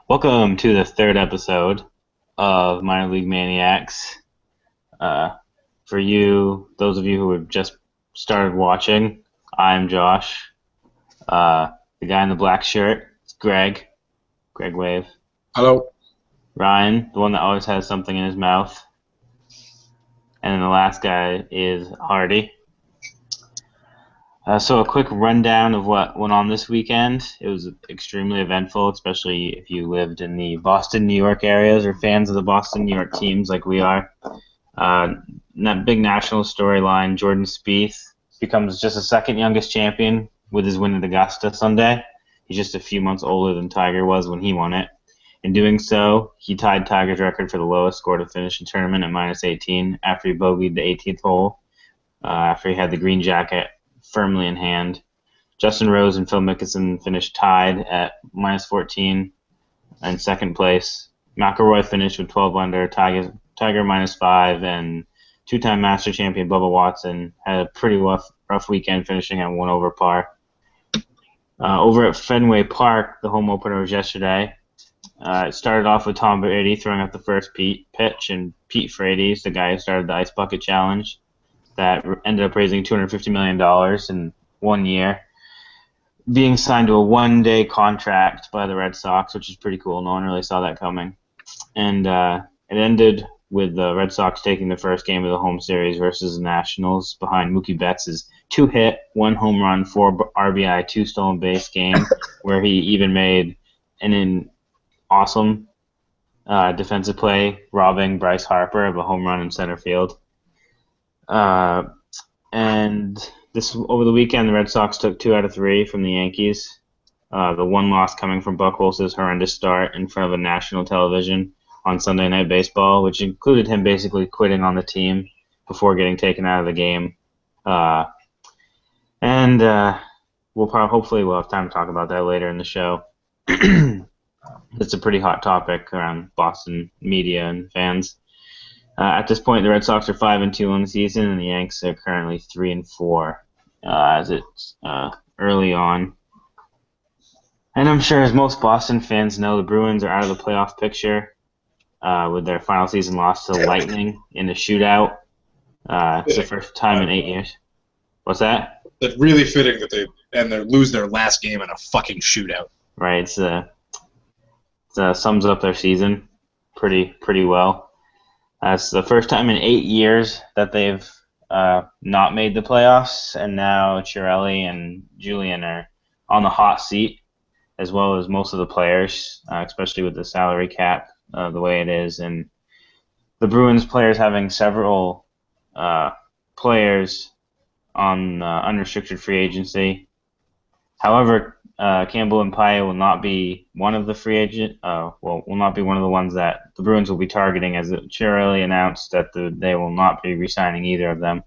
Welcome to the third episode of Minor League Maniacs. Uh, for you, those of you who have just started watching, I'm Josh. Uh, the guy in the black shirt is Greg. Greg Wave. Hello. Ryan, the one that always has something in his mouth. And then the last guy is Hardy. So a quick rundown of what went on this weekend. It was extremely eventful, especially if you lived in the Boston, New York areas or fans of the Boston, New York teams like we are. That big national storyline, Jordan Spieth becomes just the second youngest champion with his win at Augusta Sunday. He's just a few months older than Tiger was when he won it. In doing so, he tied Tiger's record for the lowest score to finish the tournament at -18 after he bogeyed the 18th hole, after he had the green jacket firmly in hand. Justin Rose and Phil Mickelson finished tied at -14 in second place. McIlroy finished with 12 under, Tiger -5, and two-time Master champion Bubba Watson had a pretty rough weekend, finishing at 1 over par. Over at Fenway Park, the home opener was yesterday. It started off with Tom Brady throwing out the first pitch, and Pete Frates, the guy who started the Ice Bucket Challenge, that ended up raising $250 million in 1 year, being signed to a one-day contract by the Red Sox, which is pretty cool. No one really saw that coming. And it ended with the Red Sox taking the first game of the home series versus the Nationals behind Mookie Betts' 2-hit, 1 home run, 4 RBI, 2 stolen base game, where he even made an awesome defensive play, robbing Bryce Harper of a home run in center field. And this over the weekend, the Red Sox took 2 out of 3 from the Yankees. The one loss coming from Buchholz's horrendous start in front of a national television on Sunday Night Baseball, which included him basically quitting on the team before getting taken out of the game. And hopefully we'll have time to talk about that later in the show. It's a pretty hot topic around Boston media and fans. At this point, the Red Sox are 5-2 on the season, and the Yanks are currently 3-4, as it's early on. And I'm sure, as most Boston fans know, the Bruins are out of the playoff picture with their final season loss to the Lightning in a shootout. It's the first time in 8 years. What's that? It's really fitting that they lose their last game in a fucking shootout. Right. It sums up their season pretty well. It's the first time in 8 years that they've not made the playoffs, and now Chiarelli and Julian are on the hot seat, as well as most of the players, especially with the salary cap the way it is, and the Bruins players having several players on unrestricted free agency. However, Campbell and Paya will not be one of the free agent. Will not be one of the ones that the Bruins will be targeting, as Chiarelli announced that they will not be re-signing either of them.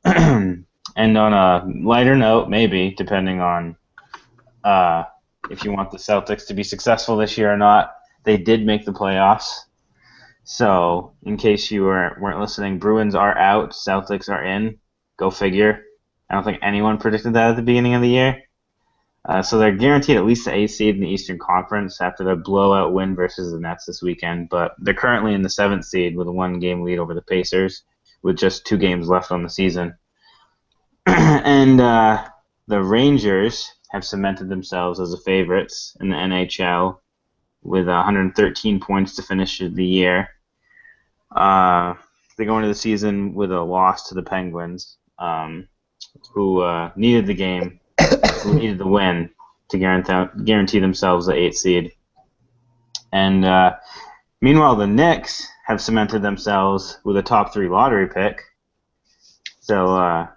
And on a lighter note, maybe depending on if you want the Celtics to be successful this year or not, they did make the playoffs. So, in case you weren't listening, Bruins are out, Celtics are in. Go figure. I don't think anyone predicted that at the beginning of the year. So they're guaranteed at least the 8th seed in the Eastern Conference after their blowout win versus the Nets this weekend. But they're currently in the 7th seed with a 1-game lead over the Pacers, with just 2 games left on the season. And the Rangers have cemented themselves as the favorites in the NHL with 113 points to finish the year. They go into the season with a loss to the Penguins, who needed the game, who needed the win to guarantee themselves the 8th seed. And meanwhile, the Knicks have cemented themselves with a top 3 lottery pick. So,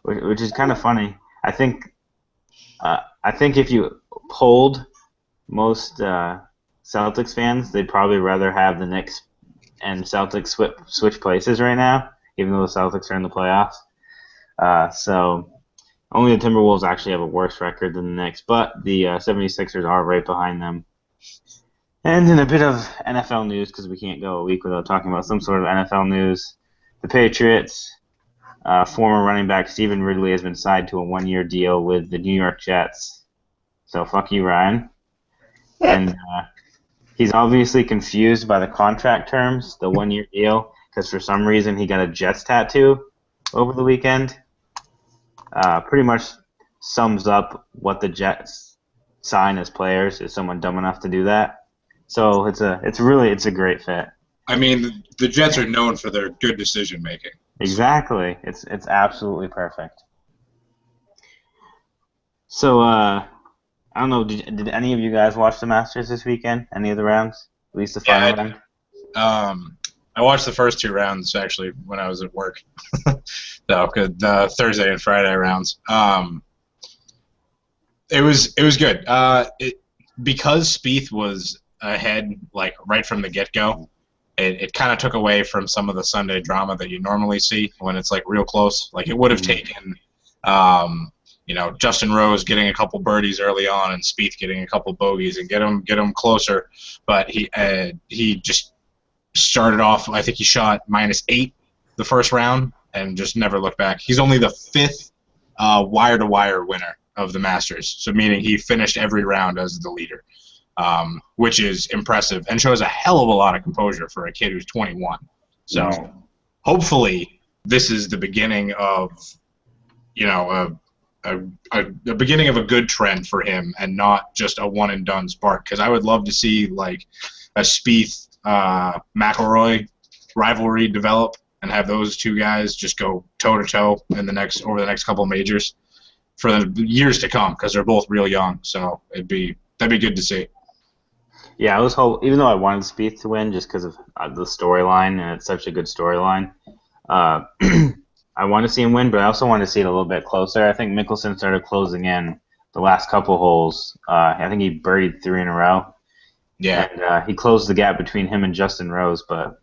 which is kind of funny. I think if you polled most Celtics fans, they'd probably rather have the Knicks and Celtics switch places right now, even though the Celtics are in the playoffs. So only the Timberwolves actually have a worse record than the Knicks, but the 76ers are right behind them. And in a bit of NFL news, because we can't go a week without talking about some sort of NFL news, the Patriots, former running back Stephen Ridley has been signed to a 1-year deal with the New York Jets. So fuck you, Ryan. and he's obviously confused by the contract terms, the 1 year deal, because for some reason he got a Jets tattoo over the weekend. Pretty much sums up what the Jets sign as players. Is someone dumb enough to do that? So it's a great fit. I mean, the Jets are known for their good decision making. Exactly. It's absolutely perfect. So I don't know. Did any of you guys watch the Masters this weekend? Any of the rounds? At least the Yeah, final round. I watched the first two rounds actually when I was at work. So the Thursday and Friday rounds. It was good. Because Spieth was ahead like right from the get go. It kind of took away from some of the Sunday drama that you normally see when it's like real close. Like it would have Mhm. taken, Justin Rose getting a couple birdies early on and Spieth getting a couple bogeys and get him closer, but he just started off. I think he shot -8 the first round and just never looked back. He's only the fifth wire-to-wire winner of the Masters, so meaning he finished every round as the leader, which is impressive and shows a hell of a lot of composure for a kid who's 21. So hopefully this is the beginning of, a beginning of a good trend for him and not just a one and done spark. Because I would love to see like a Spieth McIlroy rivalry develop and have those two guys just go toe to toe over the next couple of majors for the years to come because they're both real young. So that'd be good to see. Yeah, even though I wanted Spieth to win just because of the storyline, and it's such a good storyline. Uh, I want to see him win, but I also want to see it a little bit closer. I think Mickelson started closing in the last couple holes. I think he birdied 3 in a row, Yeah. and he closed the gap between him and Justin Rose, but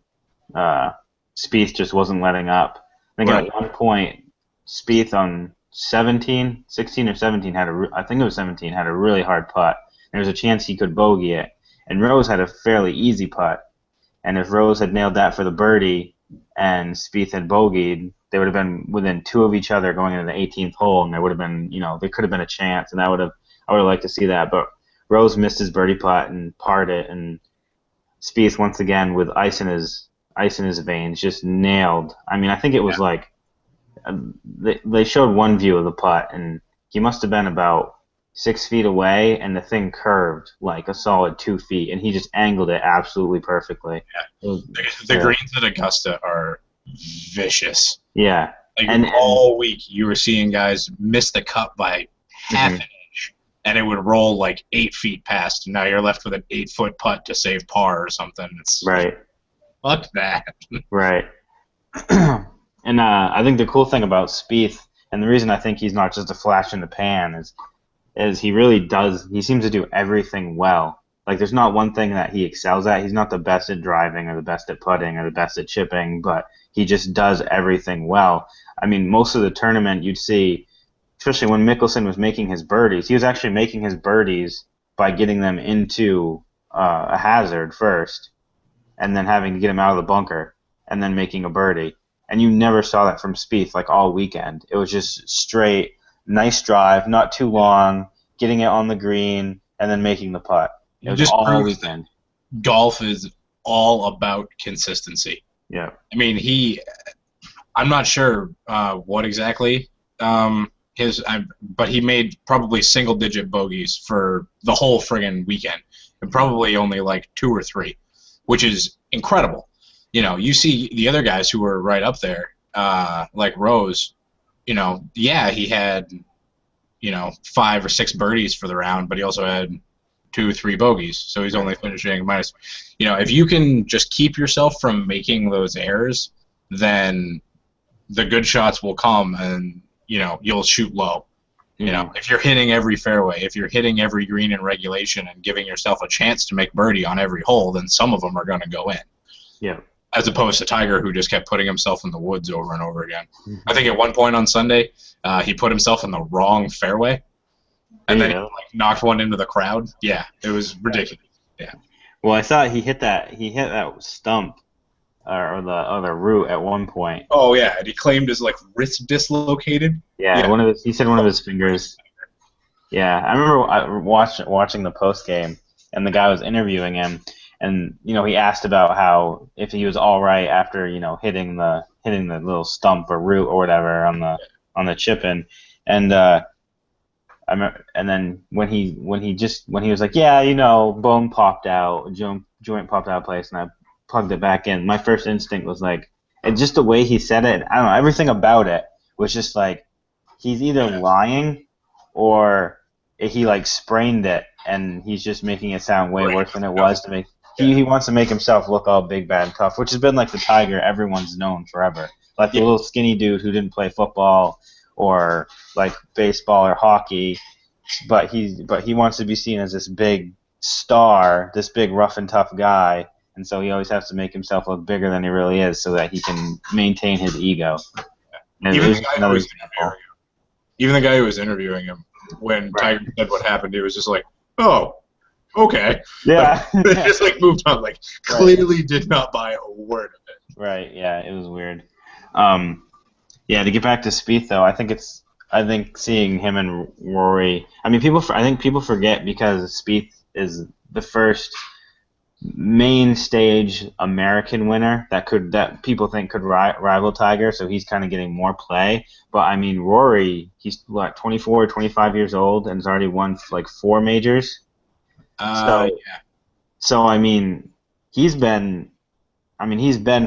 Spieth just wasn't letting up. I think Right. at one point, Spieth on 16 or 17 I think it was 17, had a really hard putt. There was a chance he could bogey it, and Rose had a fairly easy putt. And if Rose had nailed that for the birdie and Spieth had bogeyed, they would have been within two of each other going into the 18th hole, and there would have been, there could have been a chance, and I would have liked to see that. But Rose missed his birdie putt and parred it, and Spieth once again with ice in his veins just nailed. I mean, I think it was like they showed one view of the putt, and he must have been about 6 feet away, and the thing curved like a solid 2 feet, and he just angled it absolutely perfectly. Yeah. The greens at Augusta are vicious. Yeah, Like and all week, you were seeing guys miss the cut by half mhm, an inch, and it would roll like 8 feet past. And now you're left with an 8-foot putt to save par or something. It's right, fuck that. right. And I think the cool thing about Spieth, and the reason I think he's not just a flash in the pan, is he really does. He seems to do everything well. Like there's not one thing that he excels at. He's not the best at driving or the best at putting or the best at chipping, but he just does everything well. I mean, most of the tournament you'd see, especially when Mickelson was making his birdies, he was actually making his birdies by getting them into a hazard first, and then having to get him out of the bunker, and then making a birdie. And you never saw that from Spieth like all weekend. It was just straight, nice drive, not too long, getting it on the green, and then making the putt. It It was just all proves that weekend. golf is all about consistency. Yeah. I mean, I'm not sure what exactly but he made probably single-digit bogeys for the whole friggin' weekend, and probably only like 2 or 3, which is incredible. You see the other guys who were right up there, like Rose. Yeah, he had 5 or 6 birdies for the round, but he also had 2 or 3 bogeys, so he's only finishing minus. If you can just keep yourself from making those errors, then the good shots will come, and you'll shoot low. Mhm. If you're hitting every fairway, if you're hitting every green in regulation and giving yourself a chance to make birdie on every hole, then some of them are going to go in. Yeah. As opposed to Tiger, who just kept putting himself in the woods over and over again. I think at one point on Sunday, he put himself in the wrong fairway, and then he Yeah. knocked one into the crowd. Yeah, it was ridiculous. Yeah. Well, I thought he hit that stump or the root at one point. Oh yeah, and he claimed his wrist dislocated. Yeah, Yeah. he said one of his fingers. Yeah, I remember watching the post game, and the guy was interviewing him, and he asked about how if he was all right after hitting the little stump or root or whatever on the chip in, and I remember, and then when he was like, yeah, bone popped out, joint popped out of place, and I plugged it back in. My first instinct was like, and just the way he said it, I don't know, everything about it was just like he's either lying or he like sprained it, and he's just making it sound way worse than it was to make. He wants to make himself look all big, bad, and tough, which has been like the Tiger everyone's known forever, like the little skinny dude who didn't play football or like baseball or hockey, but he wants to be seen as this big star, this big rough and tough guy, and so he always has to make himself look bigger than he really is so that he can maintain his ego. And Even the guy who was interviewing him, when Tiger said what happened, he was just like, "Oh, okay." Yeah. Like, just like moved on. Like clearly did not buy a word of it. Right. Yeah, it was weird. Yeah, to get back to Spieth though, I think seeing him and Rory. I mean, I think people forget because Spieth is the first main stage American winner that people think could rival Tiger, so he's kind of getting more play. But I mean, Rory, he's what, 24 or 25 years old and has already won like 4 majors. So I mean, he's been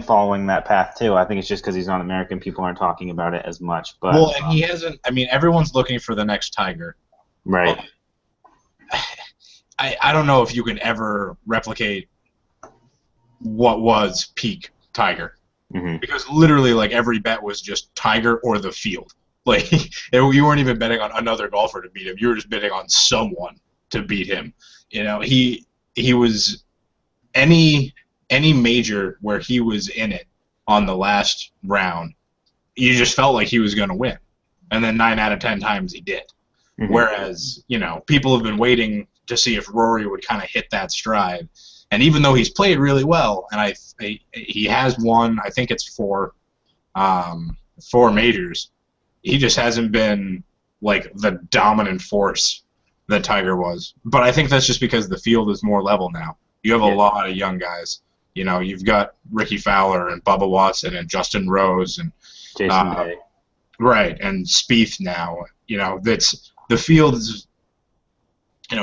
following that path too. I think it's just because he's not American, people aren't talking about it as much. But and he hasn't. I mean, everyone's looking for the next Tiger. Right. Well, I don't know if you can ever replicate what was peak Tiger, because literally like every bet was just Tiger or the field. Like you weren't even betting on another golfer to beat him. You were just betting on someone to beat him. He was any major where he was in it on the last round, you just felt like he was going to win, and then 9 out of 10 times he did. Whereas people have been waiting to see if Rory would kind of hit that stride. And even though he's played really well, and he has won, I think it's 4 majors, he just hasn't been like the dominant force that Tiger was. But I think that's just because the field is more level now. You have a lot of young guys. You've got Ricky Fowler and Bubba Watson and Justin Rose and Jason Day. Right, and Spieth now. That's the field is.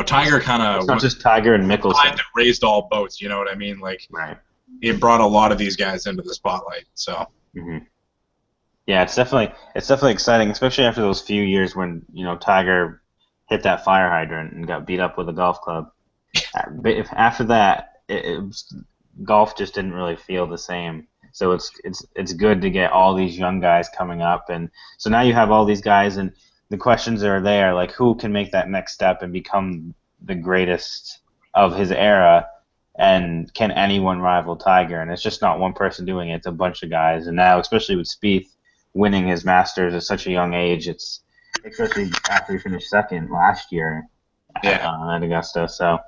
Tiger kind of. It's not just Tiger and Mickelson. That raised all boats. You know what I mean? Like, right. It brought a lot of these guys into the spotlight. So. Yeah, it's definitely exciting, especially after those few years when Tiger hit that fire hydrant and got beat up with a golf club. After that, golf just didn't really feel the same. So it's good to get all these young guys coming up, and so now you have all these guys, and the questions are there, like who can make that next step and become the greatest of his era, and can anyone rival Tiger? And it's just not one person doing it; it's a bunch of guys. And now, especially with Spieth winning his Masters at such a young age, especially after he finished second last year at Augusta. So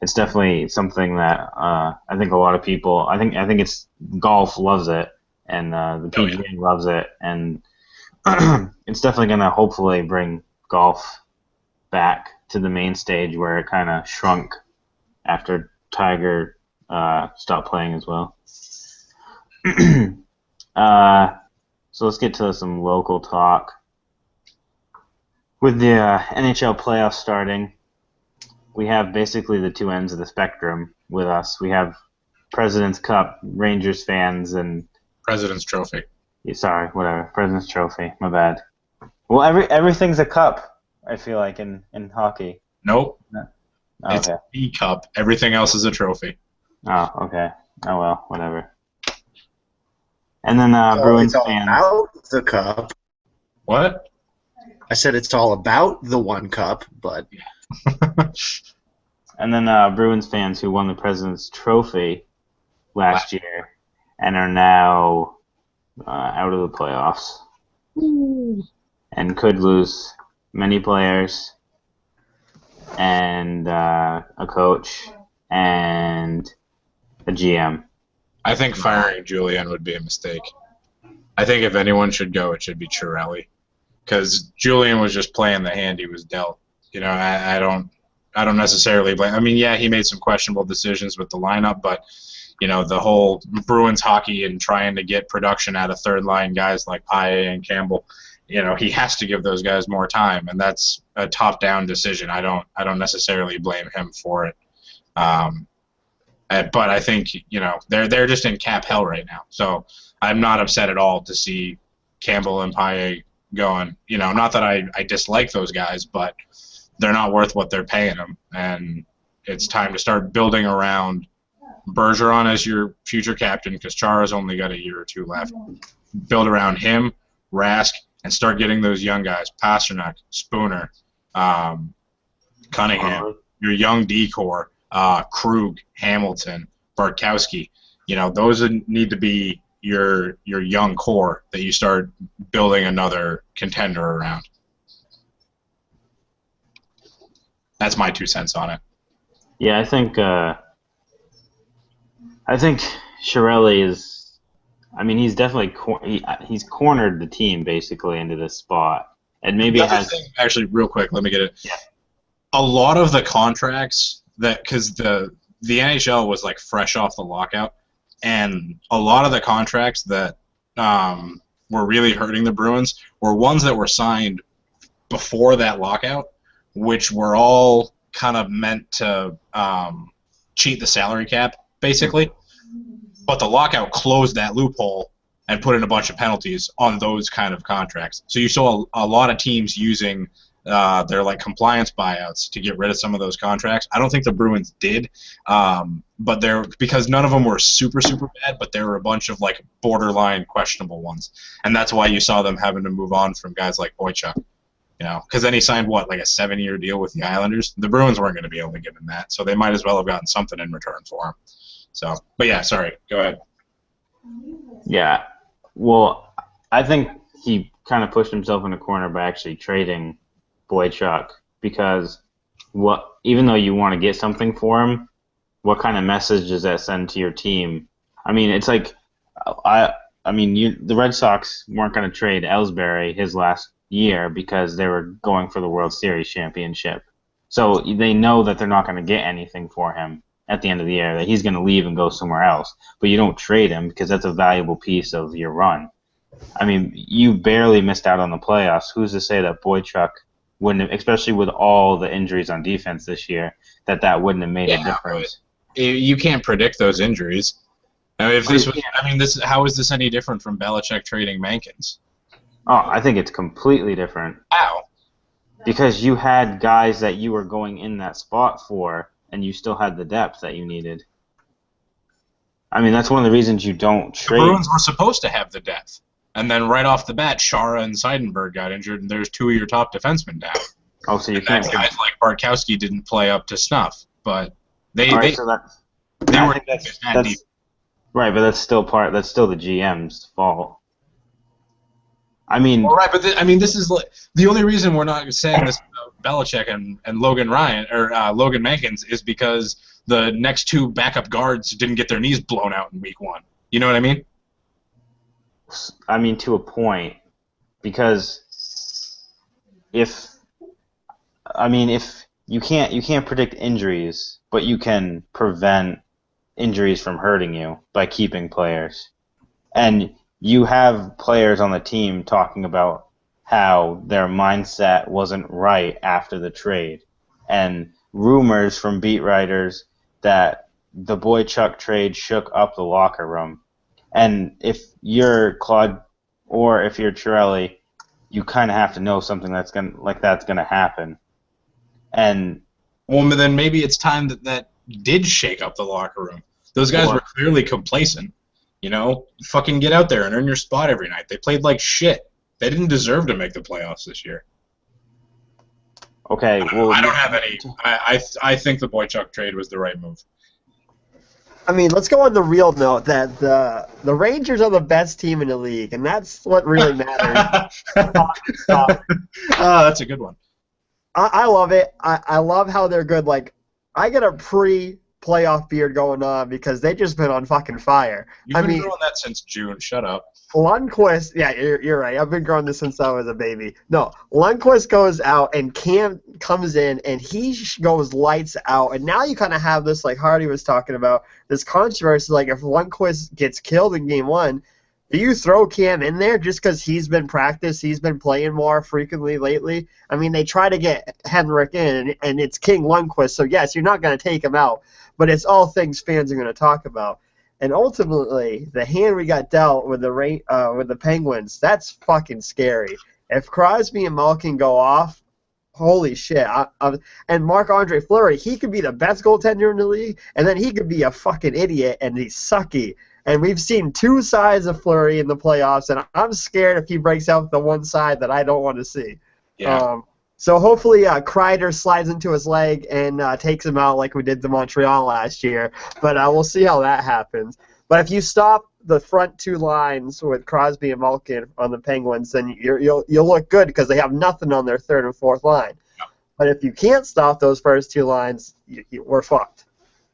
it's definitely something that I think a lot of people. I think it's golf loves it, and the PGA loves it, and it's definitely going to hopefully bring golf back to the main stage where it kind of shrunk after Tiger stopped playing as well. So let's get to some local talk. With the NHL playoffs starting, we have basically the two ends of the spectrum with us. We have President's Cup, Rangers fans, and President's Trophy. Sorry, whatever. President's Trophy. My bad. Well, everything's a cup, I feel like, in hockey. Nope. No. It's the cup. Everything else is a trophy. Oh, okay. Oh, well, whatever. And then Bruins it's fans. all about the cup. What? I said it's all about the one cup, but... And then Bruins fans who won the President's Trophy last year and are now out of the playoffs. And could lose many players and a coach and a GM. I think firing Julian would be a mistake. I think if anyone should go, it should be Chiarelli, because Julian was just playing the hand he was dealt. I don't necessarily blame. I mean, yeah, he made some questionable decisions with the lineup, but the whole Bruins hockey and trying to get production out of third line guys like Paille and Campbell, he has to give those guys more time, and that's a top-down decision. I don't necessarily blame him for it. But I think they're just in cap hell right now, so I'm not upset at all to see Campbell and Paille going. Not that I dislike those guys, but they're not worth what they're paying them, and it's time to start building around Bergeron as your future captain, because Chara's only got a year or two left. Build around him, Rask, and start getting those young guys, Pasternak, Spooner, Cunningham, your young D-core, Krug, Hamilton, Bartkowski. Those need to be your young core that you start building another contender around. That's my 2 cents on it. Yeah, I think Chiarelli is. I mean, he's definitely he's cornered the team basically into this spot, and maybe the it has. Thing, actually, real quick, let me get it. Yeah. A lot of the contracts because the NHL was like fresh off the lockout, and a lot of the contracts that were really hurting the Bruins were ones that were signed before that lockout, which were all kind of meant to cheat the salary cap, basically. But the lockout closed that loophole and put in a bunch of penalties on those kind of contracts. So you saw a lot of teams using their like compliance buyouts to get rid of some of those contracts. I don't think the Bruins did, but because none of them were super bad, but there were a bunch of like borderline questionable ones, and that's why you saw them having to move on from guys like Boychuk. Because then he signed like a 7-year deal with the Islanders. The Bruins weren't going to be able to give him that, so they might as well have gotten something in return for him. So, but yeah, sorry, go ahead. Yeah, well, I think he kind of pushed himself in a corner by actually trading Boychuk, because even though you want to get something for him, what kind of message does that send to your team? I mean, it's like the Red Sox weren't going to trade Ellsbury his last year because they were going for the World Series championship. So they know that they're not going to get anything for him at the end of the year, that he's going to leave and go somewhere else. But you don't trade him because that's a valuable piece of your run. I mean, you barely missed out on the playoffs. Who's to say that Boychuk wouldn't have, especially with all the injuries on defense this year, that wouldn't have made a difference? You can't predict those injuries. How is this any different from Belichick trading Mankins? Oh, I think it's completely different. How? Because you had guys that you were going in that spot for, and you still had the depth that you needed. I mean, that's one of the reasons you don't trade. The Bruins were supposed to have the depth. And then right off the bat, Chara and Seidenberg got injured, and there's 2 of your top defensemen down. Oh, so you can't. Guys like Bartkowski didn't play up to snuff, but they were that's right, but that's still the GM's fault. I mean, all right, but this is the only reason we're not saying this about Belichick and Logan Ryan or Logan Mankins is because the next 2 backup guards didn't get their knees blown out in week 1. You know what I mean? I mean, to a point, because if you can't predict injuries, but you can prevent injuries from hurting you by keeping players, and you have players on the team talking about how their mindset wasn't right after the trade, and rumors from beat writers that the Boychuk trade shook up the locker room. And if you're Claude or if you're Chiarelli, you kind of have to know something that's gonna happen. And well, then maybe it's time that did shake up the locker room. Those guys were clearly complacent. Fucking get out there and earn your spot every night. They played like shit. They didn't deserve to make the playoffs this year. Okay, well, I don't have any. I think the Boychuk trade was the right move. I mean, let's go on the real note that the Rangers are the best team in the league, and that's what really matters. That's a good one. I love it. I love how they're good. Like, I get a pretty playoff beard going on because they just been on fucking fire. You've been growing that since June. Shut up. Lundqvist, yeah, you're right. I've been growing this since I was a baby. No, Lundqvist goes out and Cam comes in and he goes lights out. And now you kind of have this, like Hardy was talking about, this controversy. Like if Lundqvist gets killed in game 1, do you throw Cam in there just because he's been he's been playing more frequently lately? I mean, they try to get Henrik in, and it's King Lundqvist, so yes, you're not going to take him out. But it's all things fans are going to talk about. And ultimately, the hand we got dealt with the Penguins, that's fucking scary. If Crosby and Malkin go off, holy shit. And Marc-Andre Fleury, he could be the best goaltender in the league, and then he could be a fucking idiot, and he's sucky. And we've seen 2 sides of Fleury in the playoffs, and I'm scared if he breaks out the one side that I don't want to see. Yeah. So hopefully Kreider slides into his leg and takes him out like we did to Montreal last year. But we'll see how that happens. But if you stop the front 2 lines with Crosby and Malkin on the Penguins, then you'll look good because they have nothing on their 3rd and 4th line. Yeah. But if you can't stop those first 2 lines, we're fucked.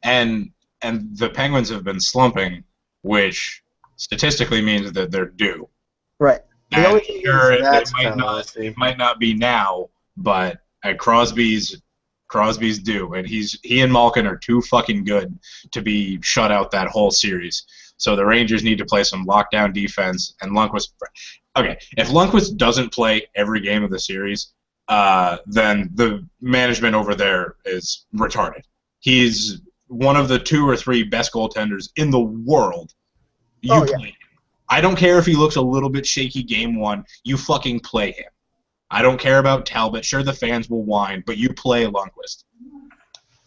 And the Penguins have been slumping, which statistically means that they're due. Right. And sure, it might not be now, but Crosby's due, and he and Malkin are too fucking good to be shut out that whole series. So the Rangers need to play some lockdown defense, and Lundqvist. Okay, if Lundqvist doesn't play every game of the series, then the management over there is retarded. He's one of the 2 or 3 best goaltenders in the world. You play him. I don't care if he looks a little bit shaky game 1. You fucking play him. I don't care about Talbot. Sure, the fans will whine, but you play Lundqvist.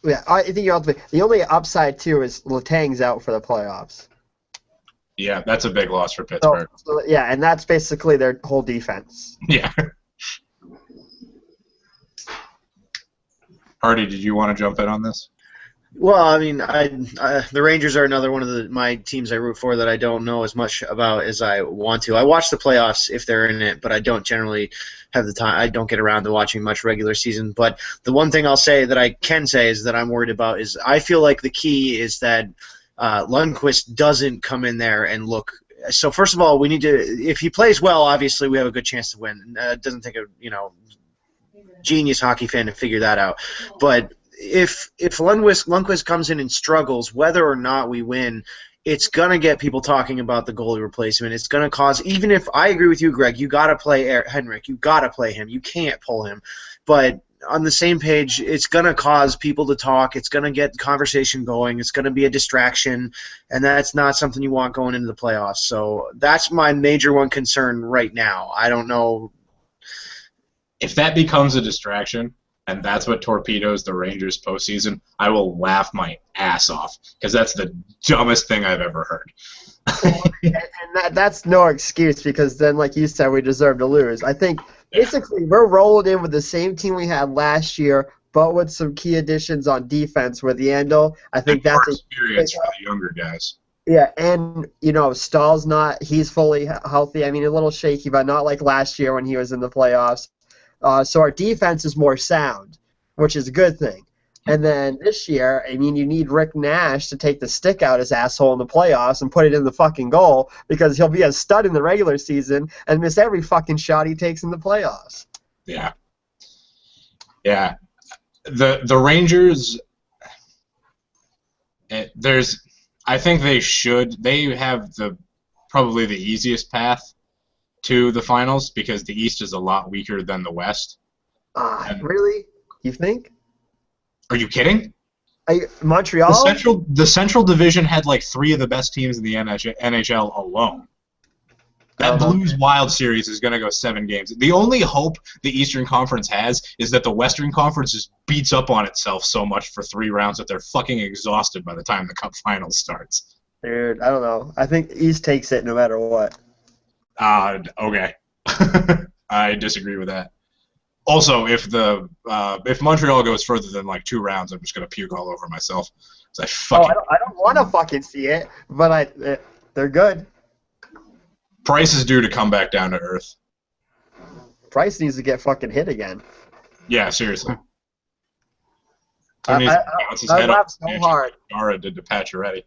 Yeah, I think the only upside, too, is Letang's out for the playoffs. Yeah, that's a big loss for Pittsburgh. So, yeah, and that's basically their whole defense. Yeah. Hardy, did you want to jump in on this? Well, I mean, the Rangers are another one of my teams I root for that I don't know as much about as I want to. I watch the playoffs if they're in it, but I don't generally have the time. I don't get around to watching much regular season. But the one thing I'll say that I can say is that I'm worried about is I feel like the key is that Lundqvist doesn't come in there and look. So first of all, we need to. If he plays well, obviously we have a good chance to win. It doesn't take a genius hockey fan to figure that out, but. If Lundqvist comes in and struggles, whether or not we win, it's going to get people talking about the goalie replacement. It's going to cause, even if I agree with you, Greg, you got to play Henrik. You got to play him. You can't pull him. But on the same page, it's going to cause people to talk. It's going to get conversation going. It's going to be a distraction, and that's not something you want going into the playoffs. So that's my major one concern right now. I don't know. If that becomes a distraction, and that's what torpedoes the Rangers postseason, I will laugh my ass off because that's the dumbest thing I've ever heard. And that's no excuse because then, like you said, we deserve to lose. I think basically we're rolling in with the same team we had last year, but with some key additions on defense with Yandel. I think that's experience for the younger guys. Yeah, and Stahl's he's fully healthy. I mean, a little shaky, but not like last year when he was in the playoffs. So our defense is more sound, which is a good thing. And then this year, I mean, you need Rick Nash to take the stick out his asshole in the playoffs and put it in the fucking goal because he'll be a stud in the regular season and miss every fucking shot he takes in the playoffs. Yeah. Yeah. The Rangers, I think they have probably the easiest path to the finals because the East is a lot weaker than the West. Really? You think? Are you kidding? Montreal? The Central Division had like 3 of the best teams in the NHL alone. That Blues Wild series is going to go 7 games. The only hope the Eastern Conference has is that the Western Conference just beats up on itself so much for 3 rounds that they're fucking exhausted by the time the Cup Finals starts. Dude, I don't know. I think East takes it no matter what. Okay. I disagree with that. Also, if Montreal goes further than like 2 rounds, I'm just gonna puke all over myself. I don't want to fucking see it, but they're good. Price is due to come back down to earth. Price needs to get fucking hit again. Yeah, seriously. Tony's I, bounce his I head off laughed the so bench hard. like Dara did to Pacioretty.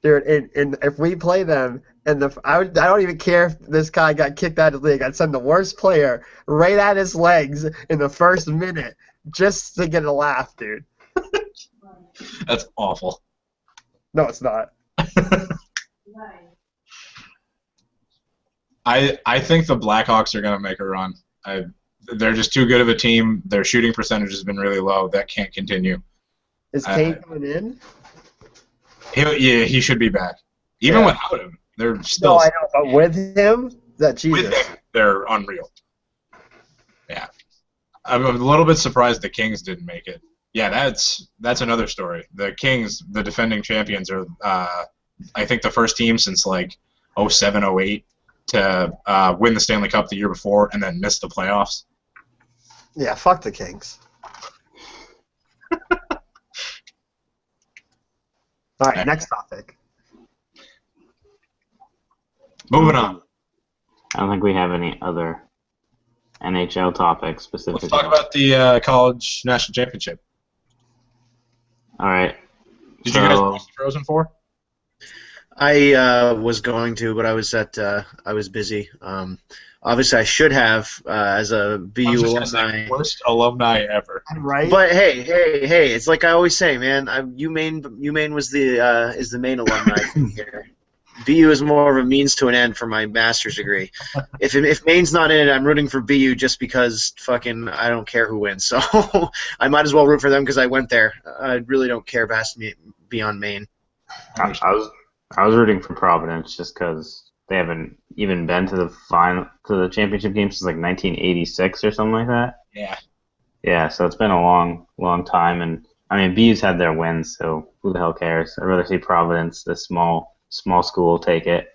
Dude, and if we play them, I don't even care if this guy got kicked out of the league. I'd send the worst player right at his legs in the first minute just to get a laugh, dude. That's awful. No, it's not. I think the Blackhawks are going to make a run. They're just too good of a team. Their shooting percentage has been really low. That can't continue. Is Kane coming in? He should be back. Even without him, they're still. No, I know, but with him, Jesus. With him, they're unreal. Yeah, I'm a little bit surprised the Kings didn't make it. Yeah, that's another story. The Kings, the defending champions, are I think the first team since like 07, 08 to win the Stanley Cup the year before and then miss the playoffs. Yeah, fuck the Kings. All right, next topic. Moving on. I don't think we have any other NHL topics specifically. Let's talk about the college national championship. All right. Did you guys watch the Frozen Four? I was going to, but I was busy. Obviously, I should have as a BU alumni. Worst alumni ever. Right. But hey, it's like I always say, man. UMaine was is the main alumni thing here. BU is more of a means to an end for my master's degree. If Maine's not in it, I'm rooting for BU just because fucking I don't care who wins. So I might as well root for them because I went there. I really don't care beyond Maine. I was rooting for Providence just because they haven't even been to the championship game since like 1986 or something like that. Yeah. Yeah, so it's been a long time, and I mean BU's had their wins, so who the hell cares? I'd rather see Providence, this small school, take it.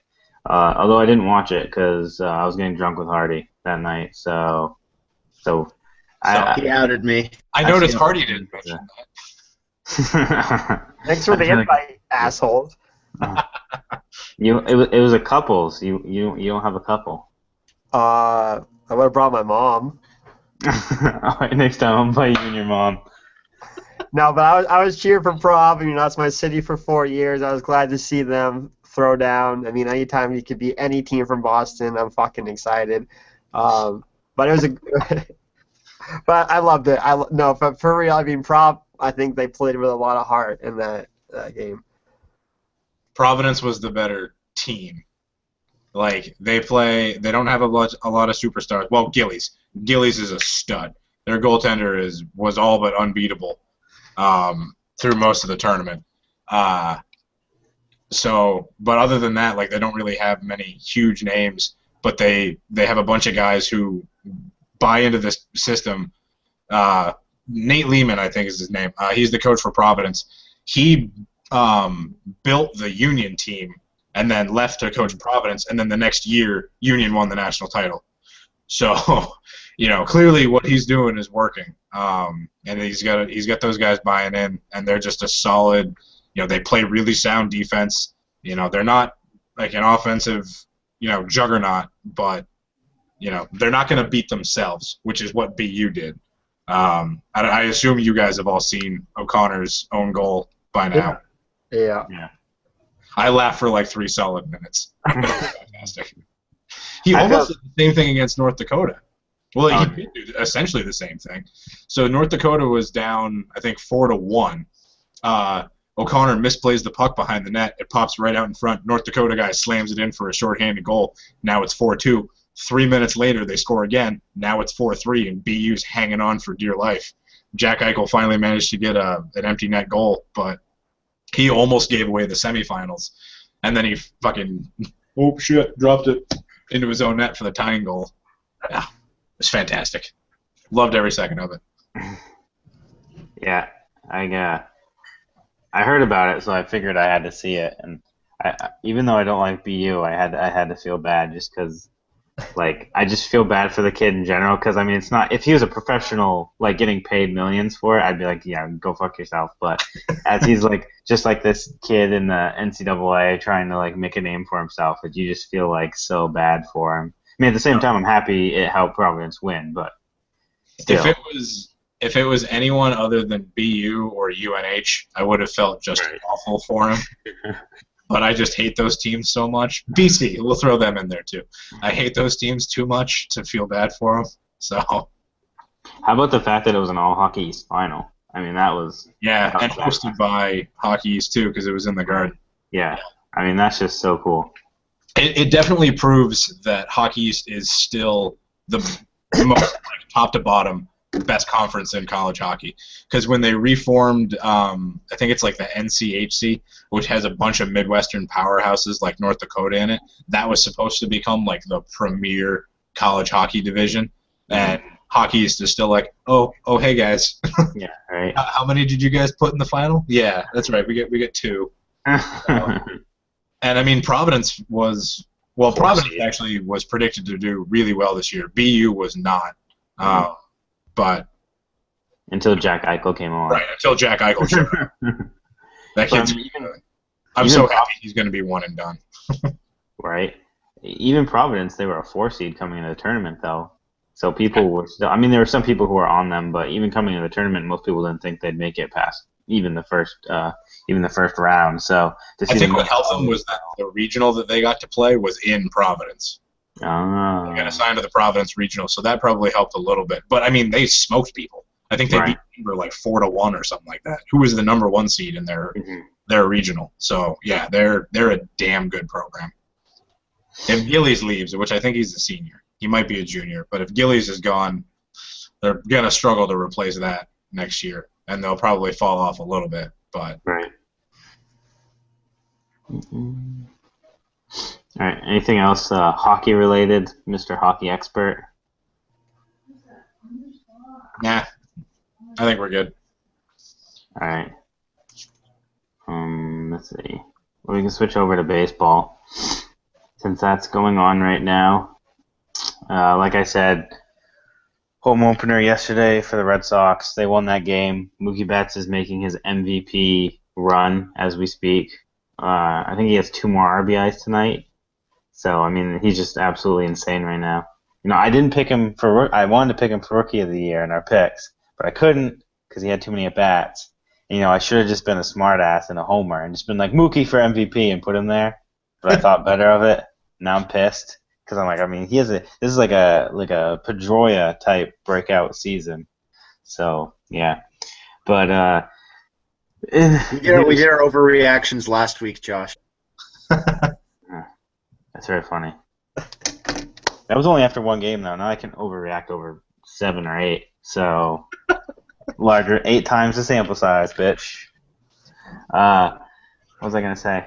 Although I didn't watch it because I was getting drunk with Hardy that night, so He outed me. I noticed Hardy didn't mention that. Thanks for the invite, assholes. It was a couples. You don't have a couple. I would have brought my mom. All right, next time I'll invite you and your mom. No, but I was cheering for Prov. I mean, that's my city for 4 years. I was glad to see them throw down. I mean, anytime you could beat any team from Boston, I'm fucking excited. But it was but I loved it. But for real, I mean, Prov, I think they played with a lot of heart in that game. Providence was the better team. Like they don't have a lot of superstars. Well, Gillies is a stud. Their goaltender was all but unbeatable through most of the tournament. But other than that, like they don't really have many huge names. But they have a bunch of guys who buy into this system. Nate Lehman, I think is his name. He's the coach for Providence. He built the Union team and then left to coach Providence, and then the next year Union won the national title. So, clearly what he's doing is working. And he's got those guys buying in, and they're just a solid. They play really sound defense. They're not like an offensive, juggernaut, but they're not going to beat themselves, which is what BU did. I assume you guys have all seen O'Connor's own goal by now. Yeah. I laughed for like 3 solid minutes. Fantastic. He almost did the same thing against North Dakota. Well, he did do essentially the same thing. So North Dakota was down, I think, 4-1. O'Connor misplays the puck behind the net. It pops right out in front. North Dakota guy slams it in for a shorthanded goal. Now it's 4-2. 3 minutes later, they score again. Now it's 4-3, and BU's hanging on for dear life. Jack Eichel finally managed to get an empty net goal, but he almost gave away the semifinals. And then he fucking, dropped it into his own net for the tying goal. Yeah, it was fantastic. Loved every second of it. Yeah, I heard about it, so I figured I had to see it. And even though I don't like BU, I had to feel bad just because. Like, I just feel bad for the kid in general because, I mean, it's not – if he was a professional, like, getting paid millions for it, I'd be like, yeah, go fuck yourself. But as he's, like, just like this kid in the NCAA trying to, like, make a name for himself, that you just feel, like, so bad for him. I mean, at the same time, I'm happy it helped Providence win, but still. if it was anyone other than BU or UNH, I would have felt just awful for him. But I just hate those teams so much. BC, we'll throw them in there too. I hate those teams too much to feel bad for them. So. How about the fact that it was an all Hockey East final? I mean, that was and hosted by Hockey East too, because it was in the Garden. Yeah, I mean that's just so cool. It definitely proves that Hockey East is still the most top to bottom best conference in college hockey. Because when they reformed, I think it's like the NCHC, which has a bunch of Midwestern powerhouses like North Dakota in it. That was supposed to become like the premier college hockey division, and Hockey East is still like, oh, hey guys. Yeah, right. How many did you guys put in the final? Yeah, that's right. We get 2. And I mean, Providence actually was predicted to do really well this year. BU was not, but until Jack Eichel came on. Right, until Jack Eichel showed up. That kid's. I'm so happy he's going to be one and done. Right. Even Providence, they were a 4 seed coming into the tournament, though. So people were still. I mean, there were some people who were on them, but even coming into the tournament, most people didn't think they'd make it past even the first round. So I think what helped them was that the regional that they got to play was in Providence. Oh. They got assigned to the Providence regional, so that probably helped a little bit. But I mean, they smoked people. I think they beat Denver like 4-1 or something like that. Who was the number 1 seed in their regional? So yeah, they're a damn good program. If Gillies leaves, which I think he's a senior, he might be a junior, but if Gillies is gone, they're gonna struggle to replace that next year, and they'll probably fall off a little bit. But right. All right. Anything else hockey related, Mr. Hockey Expert? Nah, I think we're good. All right. Let's see. Well, we can switch over to baseball since that's going on right now. Like I said, home opener yesterday for the Red Sox. They won that game. Mookie Betts is making his MVP run as we speak. I think he has 2 more RBIs tonight. So, I mean, he's just absolutely insane right now. You know, I didn't pick him I wanted to pick him for Rookie of the Year in our picks, but I couldn't because he had too many at-bats. And, you know, I should have just been a smart-ass and a homer and just been like, Mookie for MVP and put him there. But I thought better of it. Now I'm pissed because I'm like, I mean, this is like a Pedroia type breakout season. So, yeah. But, we did our overreactions last week, Josh. That's very funny. That was only after 1 game, though. Now I can overreact over 7 or 8. So, larger, 8 times the sample size, bitch. What was I going to say?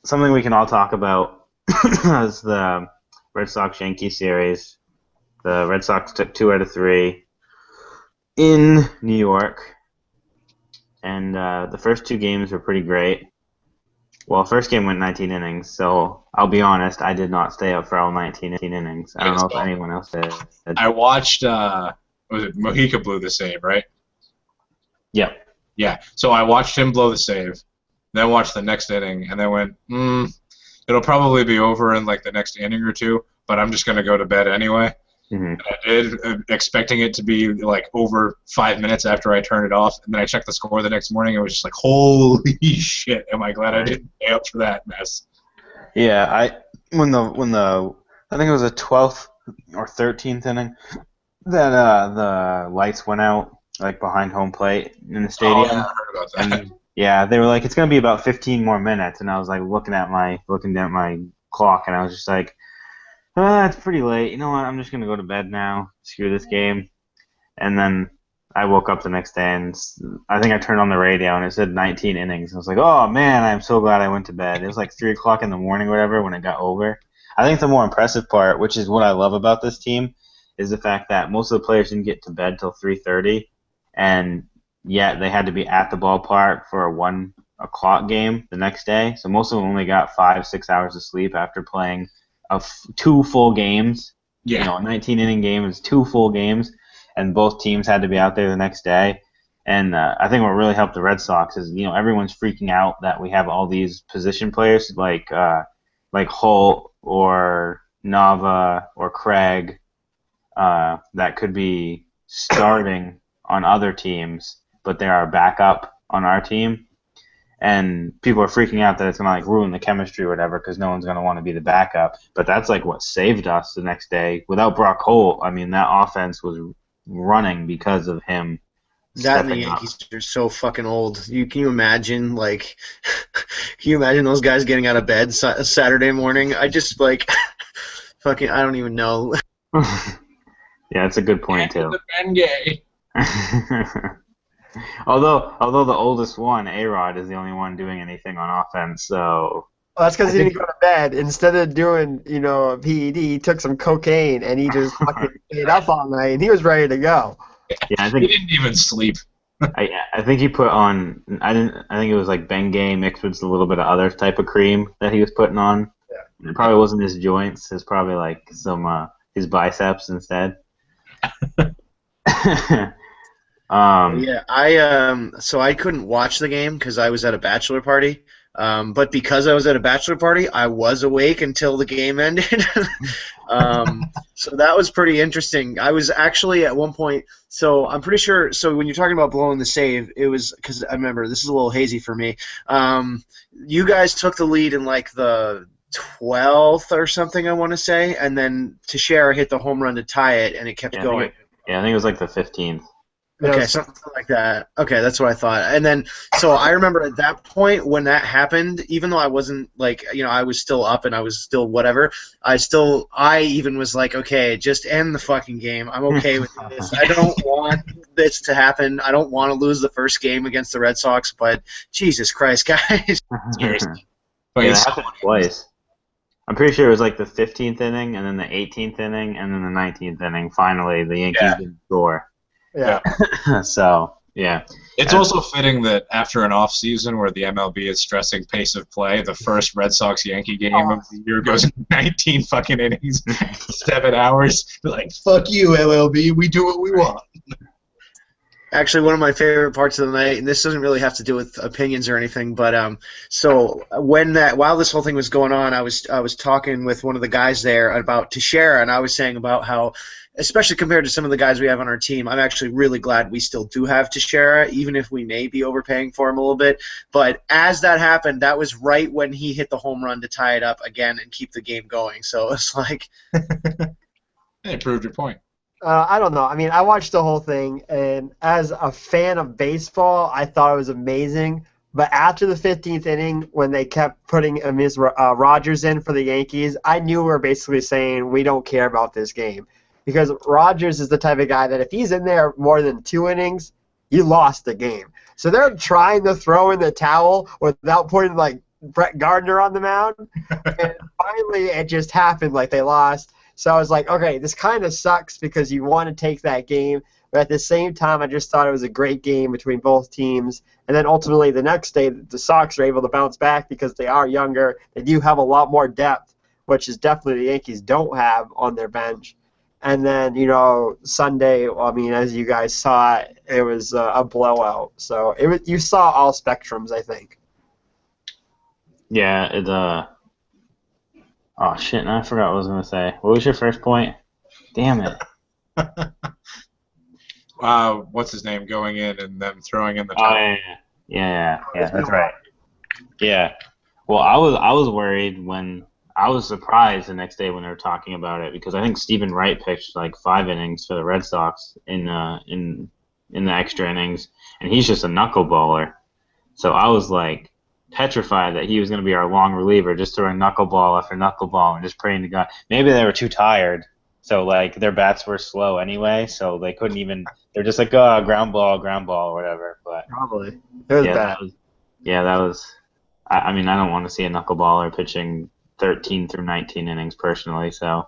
Something we can all talk about is the Red Sox-Yankees series. The Red Sox took 2 out of 3 in New York. And the first 2 games were pretty great. Well, first game went 19 innings, so I'll be honest, I did not stay up for all 19 innings. I don't know if anyone else did. I watched, was it Mojica blew the save, right? Yep. Yeah, so I watched him blow the save, then watched the next inning, and then went, it'll probably be over in like the next inning or 2, but I'm just going to go to bed anyway. Mm-hmm. And I did, expecting it to be like over 5 minutes after I turned it off, and then I checked the score the next morning. It was just like, holy shit! Am I glad I didn't stay up for that mess? Yeah, when the I think it was the 12th or 13th inning that the lights went out like behind home plate in the stadium. Oh, yeah, I heard about that. And, yeah, they were like, it's gonna be about 15 more minutes, and I was like looking at my clock, and I was just like, it's pretty late. You know what? I'm just going to go to bed now. Screw this game. And then I woke up the next day, and I think I turned on the radio, and it said 19 innings. I was like, oh, man, I'm so glad I went to bed. It was like 3 o'clock in the morning or whatever when it got over. I think the more impressive part, which is what I love about this team, is the fact that most of the players didn't get to bed till 3:30, and yet they had to be at the ballpark for a 1 o'clock game the next day. So most of them only got 5-6 hours of sleep after playing of 2 full games. Yeah. You know, a 19-inning game is 2 full games, and both teams had to be out there the next day. And I think what really helped the Red Sox is, you know, everyone's freaking out that we have all these position players like Holt or Nava or Craig that could be starting on other teams, but they're our backup on our team. And people are freaking out that it's going to like ruin the chemistry or whatever because no one's going to want to be the backup. But that's like what saved us the next day. Without Brock Holt, I mean, that offense was running because of him. That and the stepping up. Yankees are so fucking old. Can you imagine, like, can you imagine those guys getting out of bed Saturday morning? I just, like, fucking, I don't even know. Yeah, that's a good point, too. Bengay. Although the oldest one, A-Rod, is the only one doing anything on offense, so... Well, that's because he didn't go to bed. Instead of doing, a PED, he took some cocaine and he just fucking stayed up all night and he was ready to go. Yeah, I He think didn't even sleep. I think he put on I think it was like Bengay mixed with a little bit of other type of cream that he was putting on. Yeah. It probably wasn't his joints. It's probably like some his biceps instead. Yeah, so I couldn't watch the game because I was at a bachelor party. But because I was at a bachelor party, I was awake until the game ended. So that was pretty interesting. I was actually at one point, so I'm pretty sure, so when you're talking about blowing the save, it was, because I remember, this is a little hazy for me, you guys took the lead in like the 12th or something, I want to say, and then Teixeira hit the home run to tie it, and it kept going. I think it was like the 15th. Okay, something like that. Okay, that's what I thought. And then, so I remember at that point when that happened, even though I wasn't like, I was still up and I was still whatever, I even was like, okay, just end the fucking game. I'm okay with this. I don't want this to happen. I don't want to lose the first game against the Red Sox, but Jesus Christ, guys. Seriously. Yeah, it happened twice. I'm pretty sure it was like the 15th inning and then the 18th inning and then the 19th inning. Finally, the Yankees didn't score. Yeah. So, yeah. It's also fitting that after an off season where the MLB is stressing pace of play, the first Red Sox-Yankee game of the year goes 19 fucking innings, 7 hours. They're like, fuck you, MLB. We do what we want. Actually, one of my favorite parts of the night, and this doesn't really have to do with opinions or anything, but so while this whole thing was going on, I was talking with one of the guys there about Teixeira, and I was saying about how, especially compared to some of the guys we have on our team, I'm actually really glad we still do have Teixeira, even if we may be overpaying for him a little bit. But as that happened, that was right when he hit the home run to tie it up again and keep the game going. So it's like, It proved your point. I don't know. I mean, I watched the whole thing, and as a fan of baseball, I thought it was amazing. But after the 15th inning, when they kept putting Rogers in for the Yankees, I knew we were basically saying we don't care about this game. Because Rogers is the type of guy that if he's in there more than 2 innings, you lost the game. So they're trying to throw in the towel without putting, like, Brett Gardner on the mound. And finally, it just happened, like they lost. So I was like, okay, this kind of sucks because you want to take that game. But at the same time, I just thought it was a great game between both teams. And then ultimately the next day, the Sox are able to bounce back because they are younger. They do have a lot more depth, which is definitely the Yankees don't have on their bench. And then, Sunday, I mean, as you guys saw, it was a blowout. So you saw all spectrums, I think. Yeah, oh, shit, now I forgot what I was going to say. What was your first point? Damn it. What's his name going in and then throwing in the Oh, towel? yeah, that's right. Yeah. Well, I was worried when I was surprised the next day when they were talking about it because I think Stephen Wright pitched like 5 innings for the Red Sox in the extra innings, and he's just a knuckleballer. So I was like petrified that he was going to be our long reliever, just throwing knuckleball after knuckleball and just praying to God. Maybe they were too tired, so like their bats were slow anyway, so they couldn't even. They're just like, oh, ground ball, or whatever. But Probably. It was bad. That was. I mean, I don't want to see a knuckleballer pitching 13 through 19 innings personally, so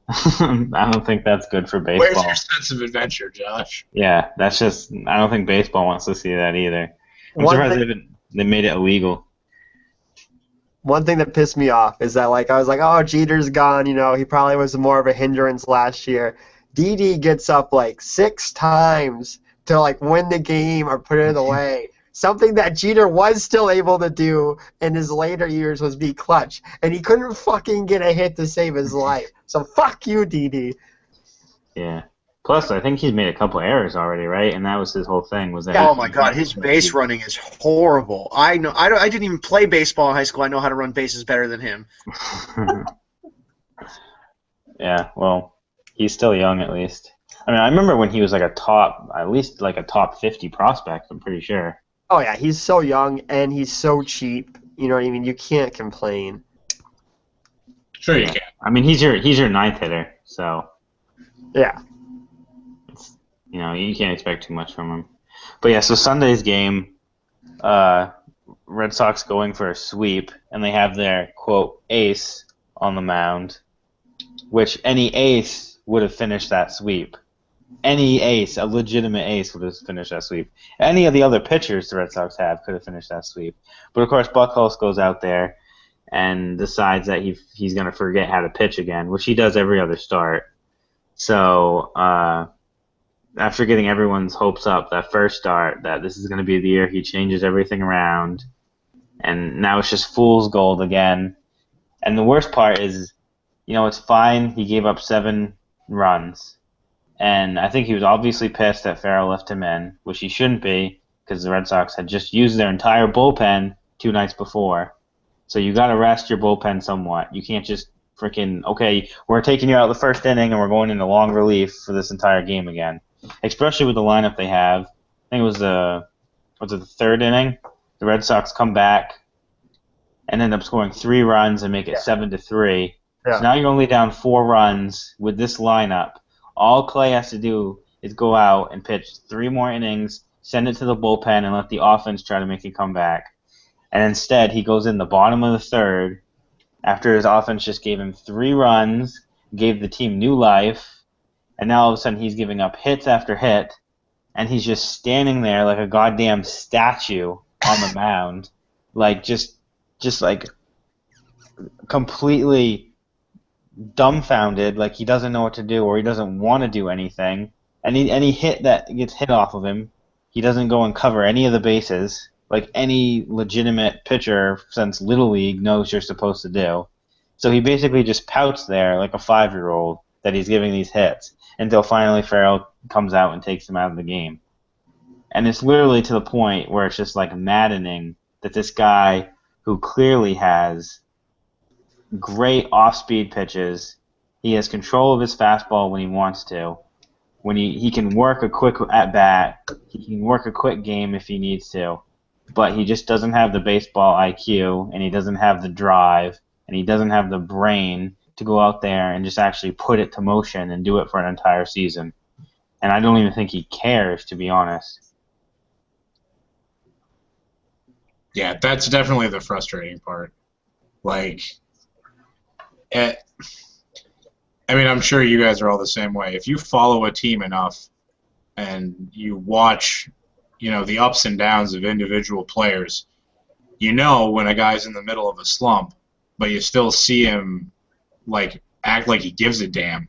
I don't think that's good for baseball. Where's your sense of adventure, Josh? Yeah, that's just. I don't think baseball wants to see that either. I'm surprised they made it illegal. One thing that pissed me off is that, like, I was like, oh, Jeter's gone. He probably was more of a hindrance last year. Didi gets up like 6 times to like win the game or put it away. Something that Jeter was still able to do in his later years was be clutch, and he couldn't fucking get a hit to save his life. So fuck you, Didi. Yeah. Plus, I think he's made a couple errors already, right? And that was his whole thing. Was that? Oh my God, his base running is horrible. I know. I didn't even play baseball in high school. I know how to run bases better than him. Yeah, well, he's still young at least. I mean, I remember when he was like at least like a top 50 prospect. I'm pretty sure. Oh yeah, he's so young and he's so cheap. You know what I mean? You can't complain. Sure you can. I mean, he's your ninth hitter, so Yeah. you can't expect too much from him. But yeah, so Sunday's game, Red Sox going for a sweep, and they have their quote ace on the mound, which any ace would have finished that sweep. Any ace, a legitimate ace, would have finished that sweep. Any of the other pitchers the Red Sox have could have finished that sweep. But of course, Buchholz goes out there and decides that he's going to forget how to pitch again, which he does every other start. So after getting everyone's hopes up that first start, that this is going to be the year he changes everything around, and now it's just fool's gold again. And the worst part is, it's fine. He gave up 7 runs. And I think he was obviously pissed that Farrell left him in, which he shouldn't be, because the Red Sox had just used their entire bullpen 2 nights before. So you got to rest your bullpen somewhat. You can't just freaking, okay, we're taking you out of the first inning and we're going into long relief for this entire game again. Especially with the lineup they have. I think it was the 3rd inning. The Red Sox come back and end up scoring 3 runs and make it 7-3. Yeah. So now you're only down 4 runs with this lineup. All Clay has to do is go out and pitch 3 more innings, send it to the bullpen, and let the offense try to make a comeback. And instead, he goes in the bottom of the 3rd after his offense just gave him 3 runs, gave the team new life, and now all of a sudden he's giving up hits after hit, and he's just standing there like a goddamn statue on the mound, like just like completely dumbfounded, like he doesn't know what to do or he doesn't want to do anything. Any hit that gets hit off of him, he doesn't go and cover any of the bases, like any legitimate pitcher since Little League knows you're supposed to do. So he basically just pouts there like a 5-year-old that he's giving these hits until finally Farrell comes out and takes him out of the game. And it's literally to the point where it's just like maddening that this guy who clearly has great off-speed pitches, he has control of his fastball when he wants to, when he can work a quick at-bat, he can work a quick game if he needs to, but he just doesn't have the baseball IQ, and he doesn't have the drive, and he doesn't have the brain to go out there and just actually put it to motion and do it for an entire season. And I don't even think he cares, to be honest. Yeah, that's definitely the frustrating part. Like, I mean, I'm sure you guys are all the same way. If you follow a team enough and you watch, the ups and downs of individual players, when a guy's in the middle of a slump, but you still see him act like he gives a damn.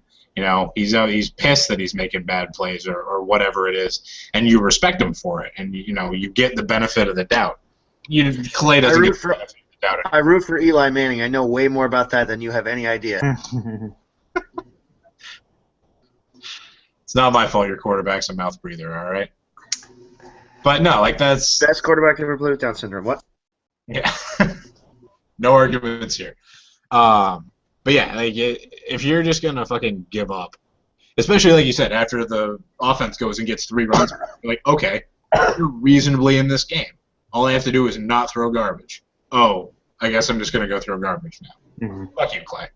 He's pissed that he's making bad plays or whatever it is, and you respect him for it, and you get the benefit of the doubt. Clay doesn't get the benefit of the doubt. I root for Eli Manning. I know way more about that than you have any idea. It's not my fault your quarterback's a mouth breather, all right? But no, that's best quarterback ever played with Down syndrome. What? Yeah. No arguments here. But yeah, if you're just gonna fucking give up, especially like you said, after the offense goes and gets 3 runs, you're like, okay, you're reasonably in this game. All I have to do is not throw garbage. Oh, I guess I'm just gonna go throw garbage now. Mm-hmm. Fuck you, Clay.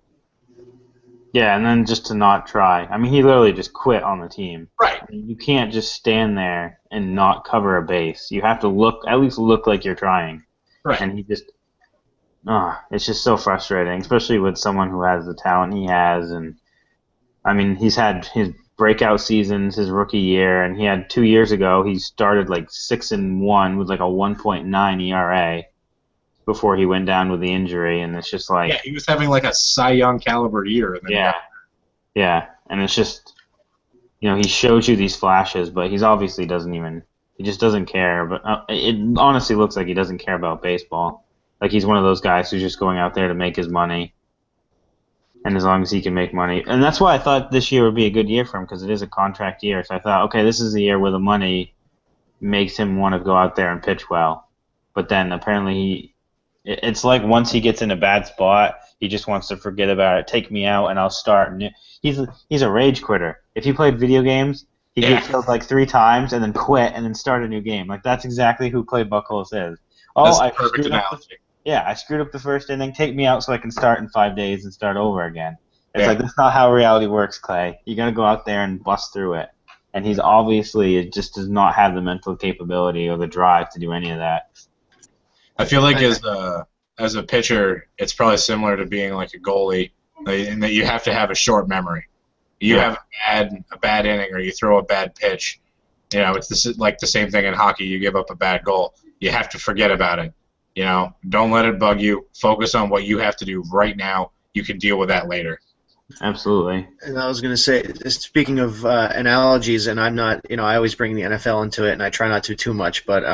Yeah, and then just to not try. I mean, he literally just quit on the team. Right. You can't just stand there and not cover a base. You have to at least look like you're trying. Right. And he just, it's just so frustrating, especially with someone who has the talent he has. And I mean, he's had his breakout seasons his rookie year, and he had 2 years ago. He started 6-1 with a 1.9 ERA. Before he went down with the injury, and it's just like... Yeah, he was having a Cy Young caliber year. And then yeah, and it's just, he shows you these flashes, but he's obviously he just doesn't care, but it honestly looks like he doesn't care about baseball. Like he's one of those guys who's just going out there to make his money. and as long as he can make money. And that's why I thought this year would be a good year for him, because it is a contract year. So I thought, okay, this is the year where the money makes him want to go out there and pitch well. But then apparently it's like once he gets in a bad spot, he just wants to forget about it. Take me out and I'll start. He's a rage quitter. If he played video games, he'd get killed like 3 times and then quit and then start a new game. Like that's exactly who Clay Buchholz is. Oh, That's I a perfect analogy. I screwed up the first inning. Take me out so I can start in 5 days and start over again. It's Yeah. like that's not how reality works, Clay. You got to go out there and bust through it. And he's obviously just does not have the mental capability or the drive to do any of that. I feel like as a pitcher, it's probably similar to being like a goalie, in that you have to have a short memory. You have a bad inning, or you throw a bad pitch. You know, it's like the same thing in hockey. You give up a bad goal, you have to forget about it. You know, don't let it bug you. Focus on what you have to do right now. You can deal with that later. Absolutely. And I was going to say, speaking of analogies, and I'm not, I always bring the NFL into it, and I try not to too much, but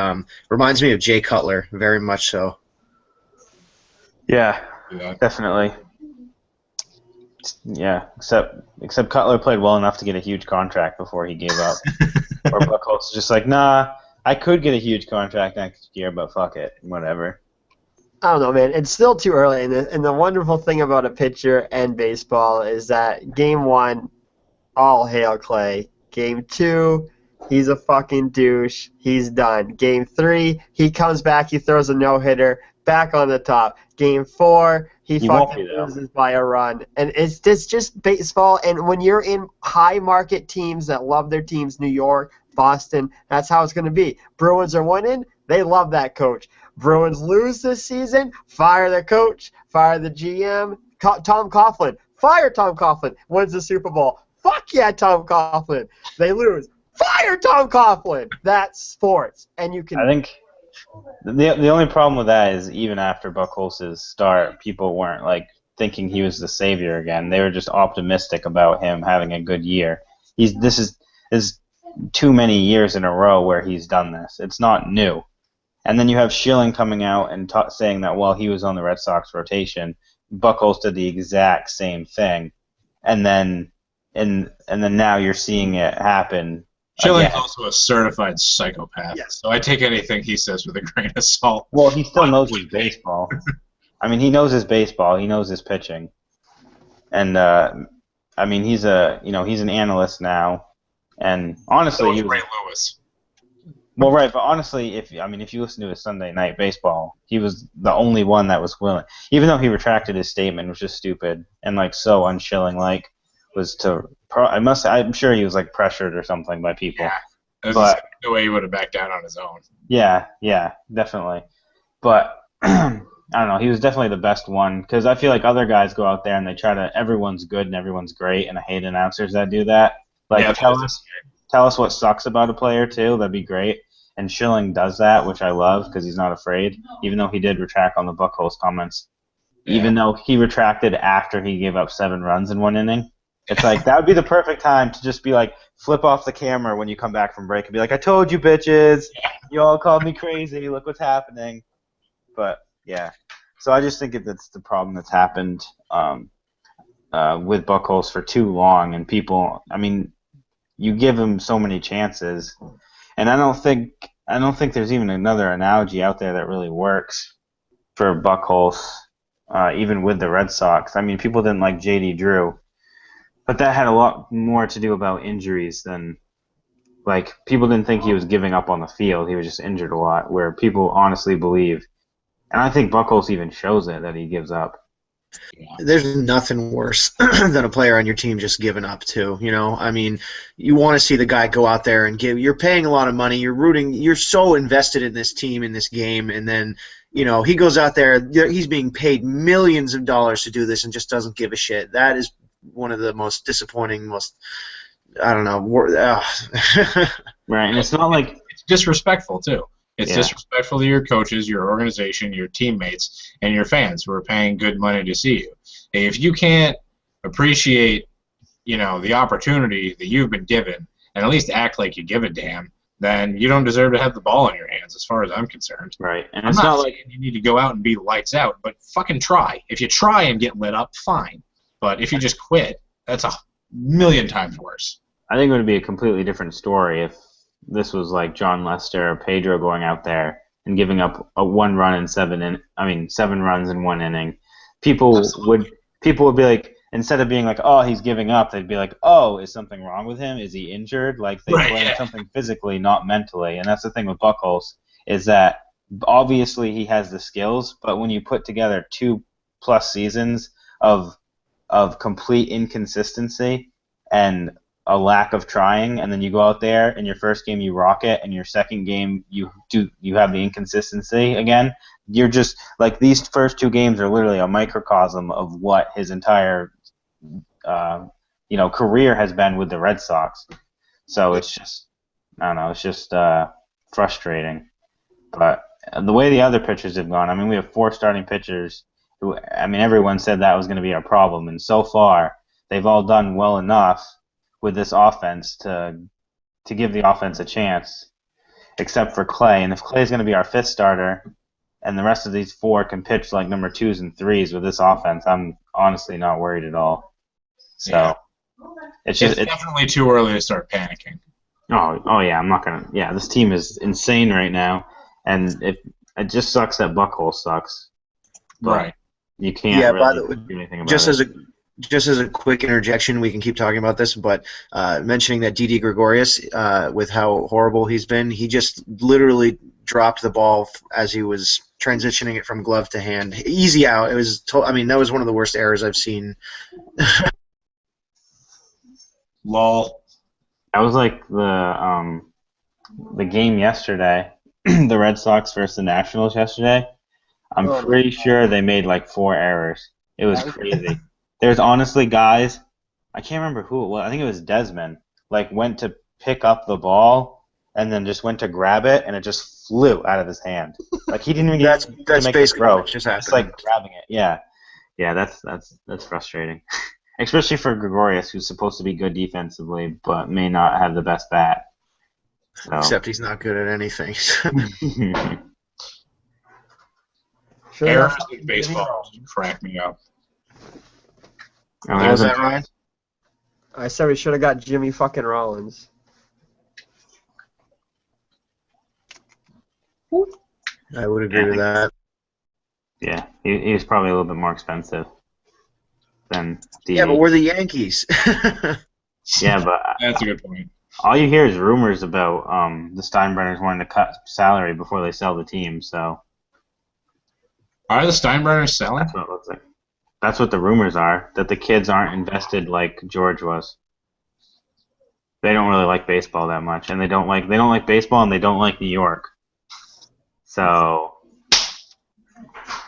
reminds me of Jay Cutler, very much so. Yeah, Yeah. definitely. Yeah, except Cutler played well enough to get a huge contract before he gave up. Or Buchholz is just like, nah, I could get a huge contract next year, but fuck it, whatever. I don't know, man. It's still too early, and the wonderful thing about a pitcher and baseball is that Game 1, all hail Clay. Game 2, he's a fucking douche. He's done. Game 3, he comes back, he throws a no-hitter, back on the top. Game 4, he fucking loses by a run. And it's just baseball, and when you're in high-market teams that love their teams, New York, Boston, that's how it's going to be. Bruins are winning, they love that coach. Bruins lose this season, fire the coach, fire the GM, Tom Coughlin, fire Tom Coughlin, wins the Super Bowl. Fuck yeah, Tom Coughlin. They lose. Fire Tom Coughlin. That's sports. And you can. I think the only problem with that is even after Buchholz's start, people weren't like thinking he was the savior again. They were just optimistic about him having a good year. This is too many years in a row where he's done this. It's not new. And then you have Schilling coming out and saying that while he was on the Red Sox rotation, Buchholz did the exact same thing, and then now you're seeing it happen. Schilling's also a certified psychopath, so I take anything he says with a grain of salt. Well, he still knows his baseball. I mean, he knows his baseball. He knows his pitching, and I mean, he's an analyst now, and honestly, he was Ray Lewis. Well, right, but honestly, if you listen to his Sunday Night Baseball, he was the only one that was willing, even though he retracted his statement, which is stupid and like so unshilling, like I'm sure he was like pressured or something by people. Yeah, but no way he would have backed down on his own. Yeah, definitely. But I don't know, he was definitely the best one, because I feel like other guys go out there and they try to, everyone's good and everyone's great, and I hate announcers that do that. Like, tell us what sucks about a player too. That'd be great. And Schilling does that, which I love because he's not afraid. Even though he did retract on the Buchholz comments, even though he retracted after he gave up 7 runs in 1 inning, it's like that would be the perfect time to just be like flip off the camera when you come back from break and be like, "I told you, bitches. You all called me crazy. Look what's happening." But yeah, so I just think that's the problem that's happened with Buchholz for too long, and people. I mean, you give him so many chances. And I don't think there's even another analogy out there that really works for Buchholz, even with the Red Sox. I mean, people didn't like J.D. Drew, but that had a lot more to do about injuries than, like, people didn't think he was giving up on the field. He was just injured a lot, where people honestly believe, and I think Buchholz even shows it, that he gives up. There's nothing worse than a player on your team just giving up too. I mean, you want to see the guy go out there and give. You're paying a lot of money. You're rooting. You're so invested in this team, in this game, and then he goes out there. He's being paid millions of dollars to do this and just doesn't give a shit. That is one of the most disappointing, I don't know. Right, and it's not like it's disrespectful too. It's disrespectful to your coaches, your organization, your teammates, and your fans who are paying good money to see you. If you can't appreciate, the opportunity that you've been given, and at least act like you give a damn, then you don't deserve to have the ball in your hands, as far as I'm concerned. Right, and I'm not saying you need to go out and be lights out, but fucking try. If you try and get lit up, fine. But if you just quit, that's a million times worse. I think it would be a completely different story if this was like John Lester or Pedro going out there and giving up a 1 run in 7 runs in 1 inning. People would be like, instead of being like, oh, he's giving up, they'd be like, oh, is something wrong with him? Is he injured? Like they blame something physically, not mentally. And that's the thing with Buchholz, is that obviously he has the skills, but when you put together 2+ seasons of complete inconsistency and a lack of trying, and then you go out there and your first game you rock it, and your second game you have the inconsistency again. You're just like, these first 2 games are literally a microcosm of what his entire career has been with the Red Sox. So it's just, I don't know, it's just frustrating. But the way the other pitchers have gone, I mean, we have 4 starting pitchers who, I mean, everyone said that was going to be our problem, and so far they've all done well enough with this offense to give the offense a chance, except for Clay. And if Clay's going to be our 5th starter, and the rest of these 4 can pitch like number 2s and 3s with this offense, I'm honestly not worried at all. So it's definitely too early to start panicking. Oh yeah, I'm not gonna. Yeah, this team is insane right now, and it just sucks that Buchholz sucks. Right. You can't really do anything about it. Just as a quick interjection, we can keep talking about this, but mentioning that Didi Gregorius, with how horrible he's been, he just literally dropped the ball as he was transitioning it from glove to hand. Easy out. It was. That was one of the worst errors I've seen. Lol. That was like the game yesterday, the Red Sox versus the Nationals yesterday. I'm pretty sure they made like 4 errors. It was crazy. There's honestly guys, I can't remember who it was. I think it was Desmond. Like went to pick up the ball and then just went to grab it, and it just flew out of his hand. Like he didn't even get to make it grow. Just like grabbing it. Yeah, that's frustrating. Especially for Gregorius, who's supposed to be good defensively, but may not have the best bat. So. Except he's not good at anything. Errors in baseball crack me up. Was that Ryan? I said we should have got Jimmy fucking Rollins. I would agree with that. Yeah, he was probably a little bit more expensive than the. Yeah, but we're the Yankees. Yeah, but that's a good point. All you hear is rumors about the Steinbrenners wanting to cut salary before they sell the team. So. Are the Steinbrenners selling? That's what it looks like. That's what the rumors are, that the kids aren't invested like George was. They don't really like baseball that much, and they don't like baseball, and they don't like New York. So,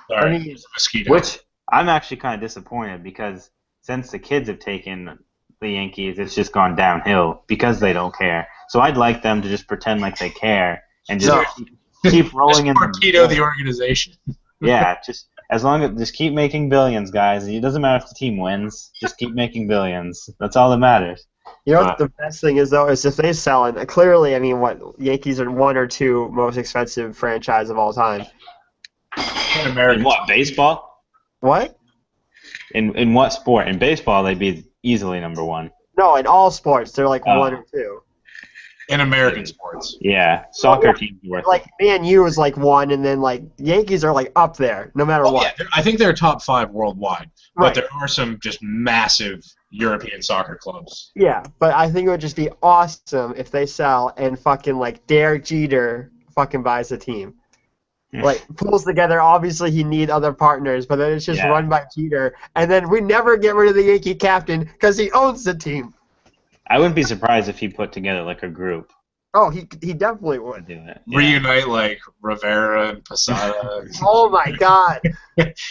sorry, mosquito. Which I'm actually kind of disappointed, because since the kids have taken the Yankees, it's just gone downhill because they don't care. So I'd like them to just pretend like they care and just keep rolling in. Torpedo the organization. Yeah, just keep making billions, guys. It doesn't matter if the team wins. Just keep making billions. That's all that matters. You know what the best thing is, though, is if they sell it. Clearly, I mean, Yankees are 1 or 2 most expensive franchise of all time. In what, baseball? What? In what sport? In baseball, they'd be easily number 1. No, in all sports, they're like 1 or 2. In American sports. Yeah, soccer teams worth like Man U is like 1, and then like Yankees are like up there, no matter what. Yeah, I think they're top 5 worldwide, right. But there are some just massive European soccer clubs. Yeah, but I think it would just be awesome if they sell and fucking like Derek Jeter fucking buys the team. Like pulls together. Obviously, he need other partners, but then it's just run by Jeter, and then we never get rid of the Yankee captain because he owns the team. I wouldn't be surprised if he put together like a group. Oh, he definitely would do it. Yeah. Reunite like Rivera and Posada. Oh my God,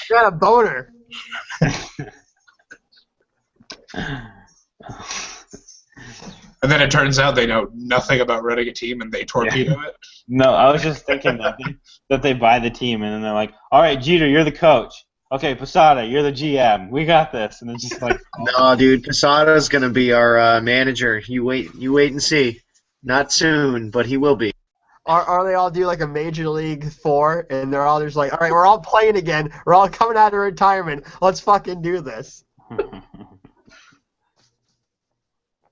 got a boner. And then it turns out they know nothing about running a team, and they torpedo it. No, I was just thinking that they buy the team, and then they're like, "All right, Jeter, you're the coach. Okay, Posada, you're the GM. We got this." And it's just like, no, dude, Posada's gonna be our manager. You wait and see. Not soon, but he will be. Or they all do like a Major League 4, and they're all just like, all right, we're all playing again. We're all coming out of retirement. Let's fucking do this.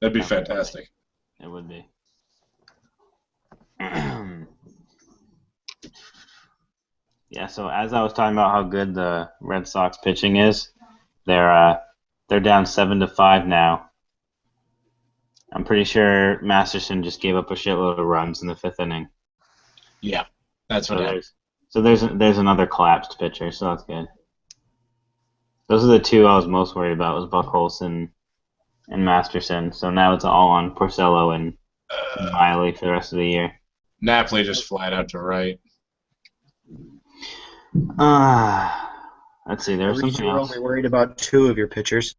That'd be fantastic. It would be. Yeah, so as I was talking about how good the Red Sox pitching is, they're down 7-5 now. I'm pretty sure Masterson just gave up a shitload of runs in the 5th inning. Yeah, that's what happened. So there's another collapsed pitcher, so that's good. Those are the two I was most worried about, was Buchholz and Masterson. So now it's all on Porcello and Miley for the rest of the year. Napoli just flat out to right. Let's see. There was something You're else. only worried about 2 of your pitchers.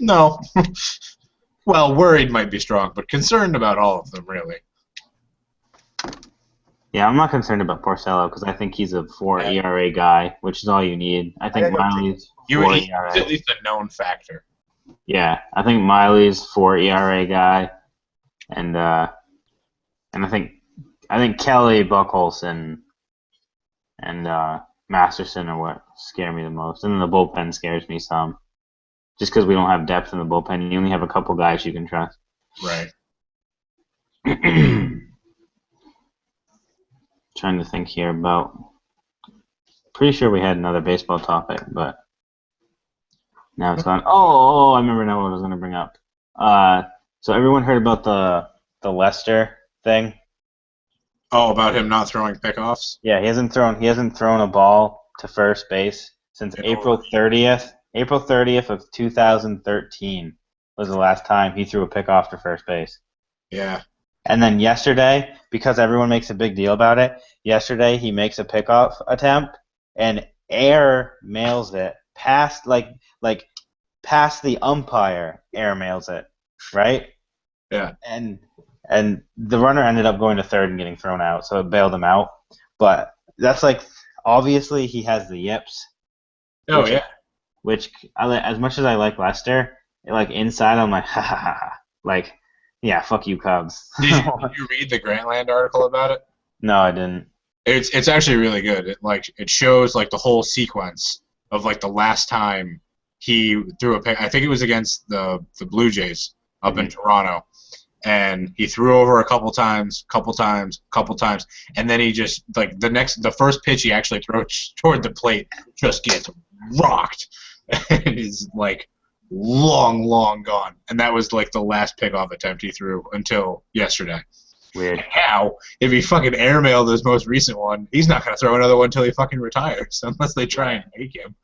No. Well, worried might be strong, but concerned about all of them, really. Yeah, I'm not concerned about Porcello because I think he's a 4 ERA guy, which is all you need. I think Miley's 4 ERA. He's at least a known factor. Yeah, I think Miley's 4 ERA guy, and I think Kelly, Buchholz, and Masterson are what scare me the most, and then the bullpen scares me some, just because we don't have depth in the bullpen. You only have a couple guys you can trust. Right. Trying to think here about. Pretty sure we had another baseball topic, but now it's gone. Oh, I remember now what I was going to bring up. So everyone heard about the Lester thing. Oh, about him not throwing pickoffs? Yeah, he hasn't thrown a ball to first base since April 30th. April 30th of 2013 was the last time he threw a pickoff to first base. Yeah. And then yesterday, because everyone makes a big deal about it, yesterday he makes a pickoff attempt and air mails it past past the umpire. Air mails it, right? Yeah. And the runner ended up going to third and getting thrown out, so it bailed him out. But that's obviously he has the yips. Oh, yeah. Which, as much as I like Lester, inside I'm like, ha ha ha. Yeah, fuck you, Cubs. Did you read the Grantland article about it? No, I didn't. It's actually really good. It shows the whole sequence of the last time he threw a pick. I think it was against the Blue Jays up in Toronto. And he threw over a couple times, and then he just the first pitch he actually throws toward the plate just gets rocked, and he's long gone. And that was the last pickoff attempt he threw until yesterday. Weird. And now, if he fucking airmailed his most recent one, he's not gonna throw another one until he fucking retires, unless they try and make him.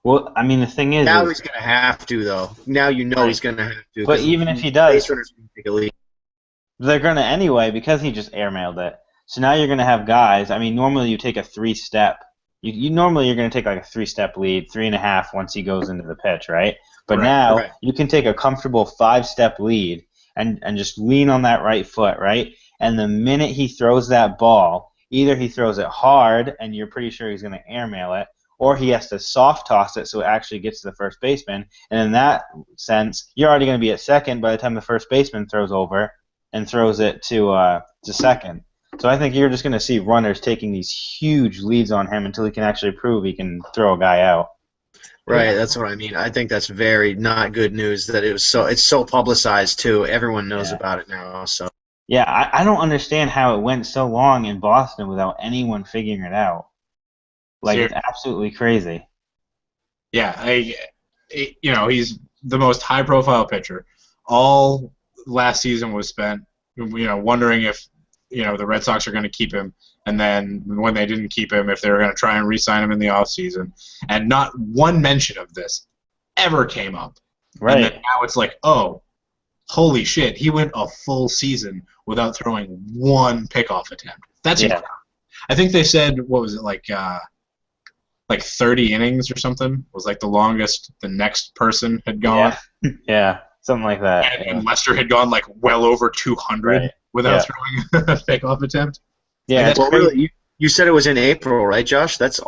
Well, I mean, the thing is, now he's gonna have to though. Now he's gonna have to. But even if he does, base runners can take a lead. they're going to anyway because he just airmailed it. So now you're going to have guys. I mean, normally you take a 3-step. Normally you're going to take a 3-step lead, 3.5 once he goes into the pitch, right? But now you can take a comfortable 5-step lead and just lean on that right foot, right? And the minute he throws that ball, either he throws it hard and you're pretty sure he's going to airmail it, or he has to soft toss it so it actually gets to the first baseman. And in that sense, you're already going to be at second by the time the first baseman throws over and throws it to second. So I think you're just going to see runners taking these huge leads on him until he can actually prove he can throw a guy out. Right, that's what I mean. I think that's very not good news that it's so publicized too. Everyone knows about it now. So yeah, I don't understand how it went so long in Boston without anyone figuring it out. It's absolutely crazy. Yeah, he's the most high-profile pitcher. All last season was spent, wondering if, the Red Sox are going to keep him, and then when they didn't keep him, if they were going to try and re-sign him in the offseason. And not one mention of this ever came up. Right. And then now it's oh, holy shit, he went a full season without throwing one pickoff attempt. That's incredible. I think they said, what was it, 30 innings or something was the longest the next person had gone. Yeah, something like that. And Lester had gone well over 200 without throwing a pickoff attempt. Yeah, well, really, you said it was in April, right, Josh? That's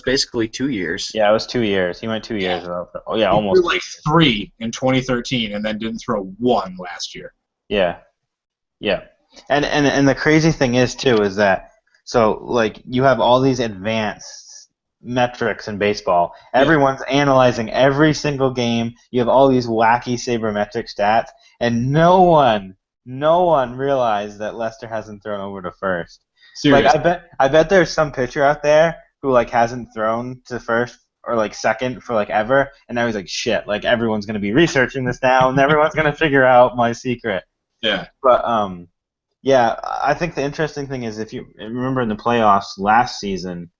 basically 2 years. Yeah, it was 2 years. He went 2 years. Oh yeah, almost. He threw 3 in 2013 and then didn't throw 1 last year. Yeah. And the crazy thing is too is that you have all these advanced metrics in baseball. Everyone's analyzing every single game. You have all these wacky sabermetric stats, and no one realized that Lester hasn't thrown over to first. Seriously. Like I bet there's some pitcher out there who like hasn't thrown to first or like second for like ever, and now he's like, shit, like everyone's gonna be researching this now, and everyone's gonna figure out my secret. Yeah. But yeah, I think the interesting thing is if you remember in the playoffs last season,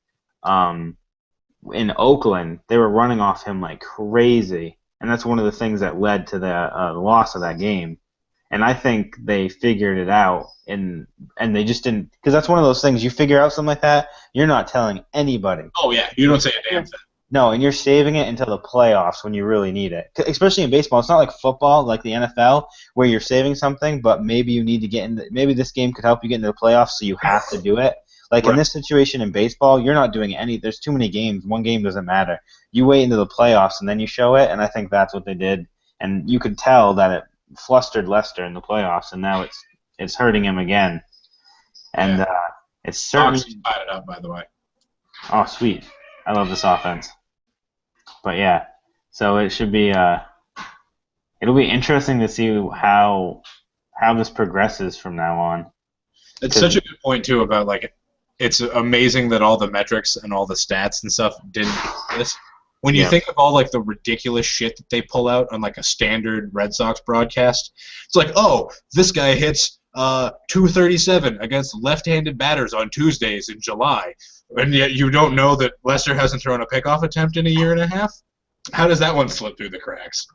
in Oakland, they were running off him like crazy, and that's one of the things that led to the loss of that game. And I think they figured it out, and they just didn't, because that's one of those things you figure out something like that, you're not telling anybody. Oh yeah, you don't say a damn thing. No, and you're saving it until the playoffs when you really need it. Especially in baseball, it's not like football, like the NFL, where you're saving something, but maybe you need to get into. Maybe this game could help you get into the playoffs, so you have to do it. Like in this situation in baseball, you're not doing any. There's too many games. One game doesn't matter. You wait into the playoffs and then you show it, and I think that's what they did. And you could tell that it flustered Lester in the playoffs, and now it's hurting him again. And it's certainly tied it up, by the way. Oh, sweet! I love this offense. But yeah, so it should be it'll be interesting to see how this progresses from now on. It's such a good point too about like it's amazing that all the metrics and all the stats and stuff didn't exist. When you think of all like the ridiculous shit that they pull out on like a standard Red Sox broadcast, it's like, oh, this guy hits 237 against left-handed batters on Tuesdays in July, and yet you don't know that Lester hasn't thrown a pickoff attempt in a year and a half. How does that one slip through the cracks?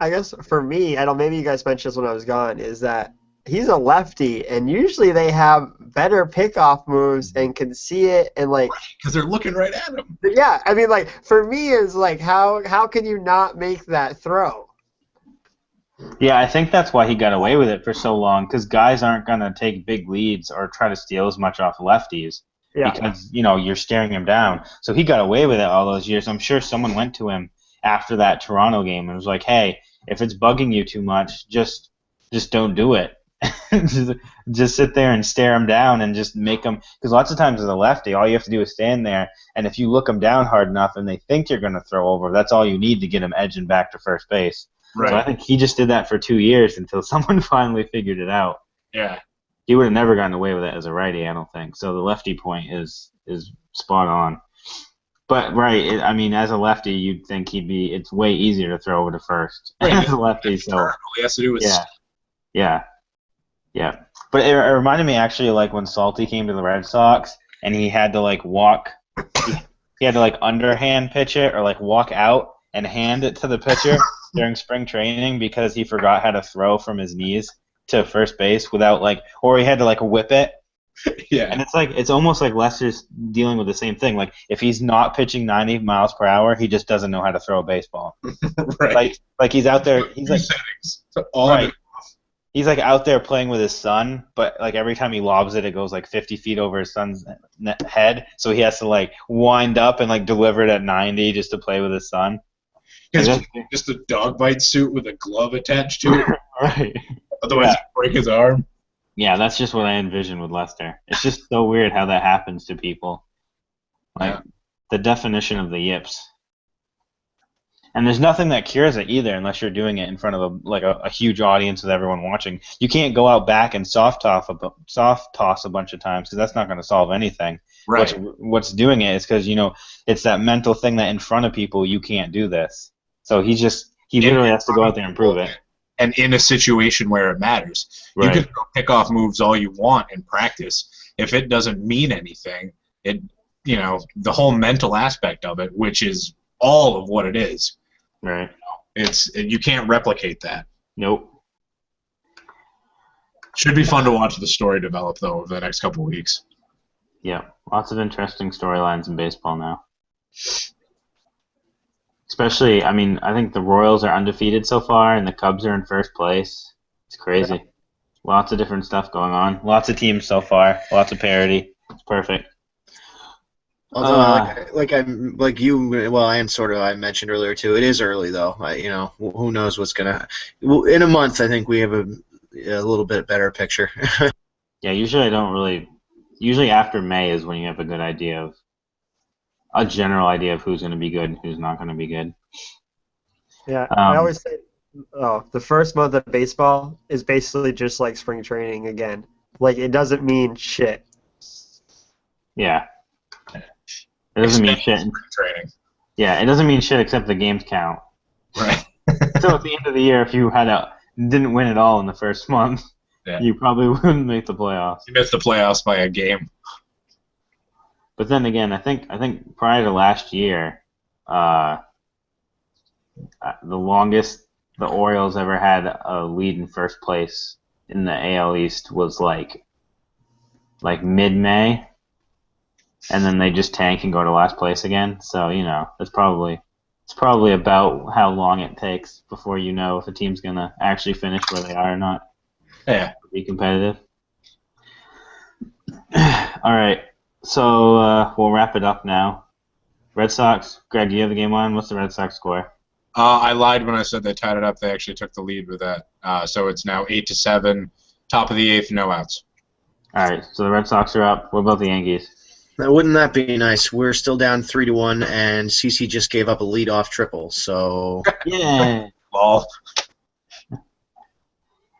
I guess for me, I don't. Maybe you guys mentioned this when I was gone. Is that he's a lefty, and usually they have better pickoff moves and can see it, and like because they're looking right at him. Yeah, I mean, like for me, is like how can you not make that throw? Yeah, I think that's why he got away with it for so long, because guys aren't going to take big leads or try to steal as much off lefties because, you're staring him down. So he got away with it all those years. I'm sure someone went to him after that Toronto game and was like, hey, if it's bugging you too much, just don't do it. just sit there and stare him down and just make him, because lots of times as a lefty, all you have to do is stand there, and if you look him down hard enough and they think you're going to throw over, that's all you need to get him edging back to first base. Right. So I think he just did that for 2 years until someone finally figured it out. Yeah. He would have never gotten away with it as a righty, I don't think. So the lefty point is spot on. But I mean, as a lefty, you'd think it's way easier to throw over to first as a lefty. So all he has to do is yeah. But it reminded me actually like when Salty came to the Red Sox and he had to like walk, he had to like underhand pitch it or like walk out and hand it to the pitcher during spring training because he forgot how to throw from his knees to first base without like, or he had to like whip it. Yeah. And it's almost like Lester's dealing with the same thing. Like if he's not pitching 90 miles per hour, he just doesn't know how to throw a baseball. Right. Like he's out there. He's like settings. Right. He's like out there playing with his son, but like every time he lobs it, it goes like 50 feet over his son's head. So he has to like wind up and like deliver it at 90 just to play with his son. Just a dog bite suit with a glove attached to it. Right. Otherwise, he'd break his arm. Yeah, that's just what I envision with Lester. It's just so weird how that happens to people. Like the definition of the yips. And there's nothing that cures it either, unless you're doing it in front of a huge audience with everyone watching. You can't go out back and soft toss a bunch of times because that's not going to solve anything. Right. What's doing it is because it's that mental thing that in front of people you can't do this. So he literally has to go out there and prove it. And in a situation where it matters, you can throw pickoff moves all you want in practice. If it doesn't mean anything, the whole mental aspect of it, which is all of what it is. Right. You can't replicate that. Nope. Should be fun to watch the story develop though over the next couple of weeks. Yeah, lots of interesting storylines in baseball now. Especially, I mean, I think the Royals are undefeated so far, and the Cubs are in first place. It's crazy. Yeah. Lots of different stuff going on. Lots of teams so far. Lots of parity. It's perfect. Although, I mentioned earlier too. It is early though. Who knows what's gonna? In a month, I think we have a little bit better picture. Yeah, usually after May is when you have a good idea a general idea of who's going to be good and who's not going to be good. Yeah, I always say, the first month of baseball is basically just like spring training again. Like, it doesn't mean shit. Yeah. It doesn't mean shit. Training. Yeah, it doesn't mean shit except the games count. Right. So at the end of the year, if you didn't win at all in the first month, you probably wouldn't make the playoffs. You missed the playoffs by a game. But then again, I think prior to last year, the longest the Orioles ever had a lead in first place in the AL East was like mid-May, and then they just tank and go to last place again. So it's probably about how long it takes before you know if a team's gonna actually finish where they are or not. Yeah. Be competitive. All right. So we'll wrap it up now. Red Sox. Greg, do you have the game on? What's the Red Sox score? I lied when I said they tied it up. They actually took the lead with that. So it's now 8-7. Top of the eighth, no outs. All right. So the Red Sox are up. What about the Yankees? Now, wouldn't that be nice? We're still down 3-1, and CC just gave up a leadoff triple. So Yeah. Ball.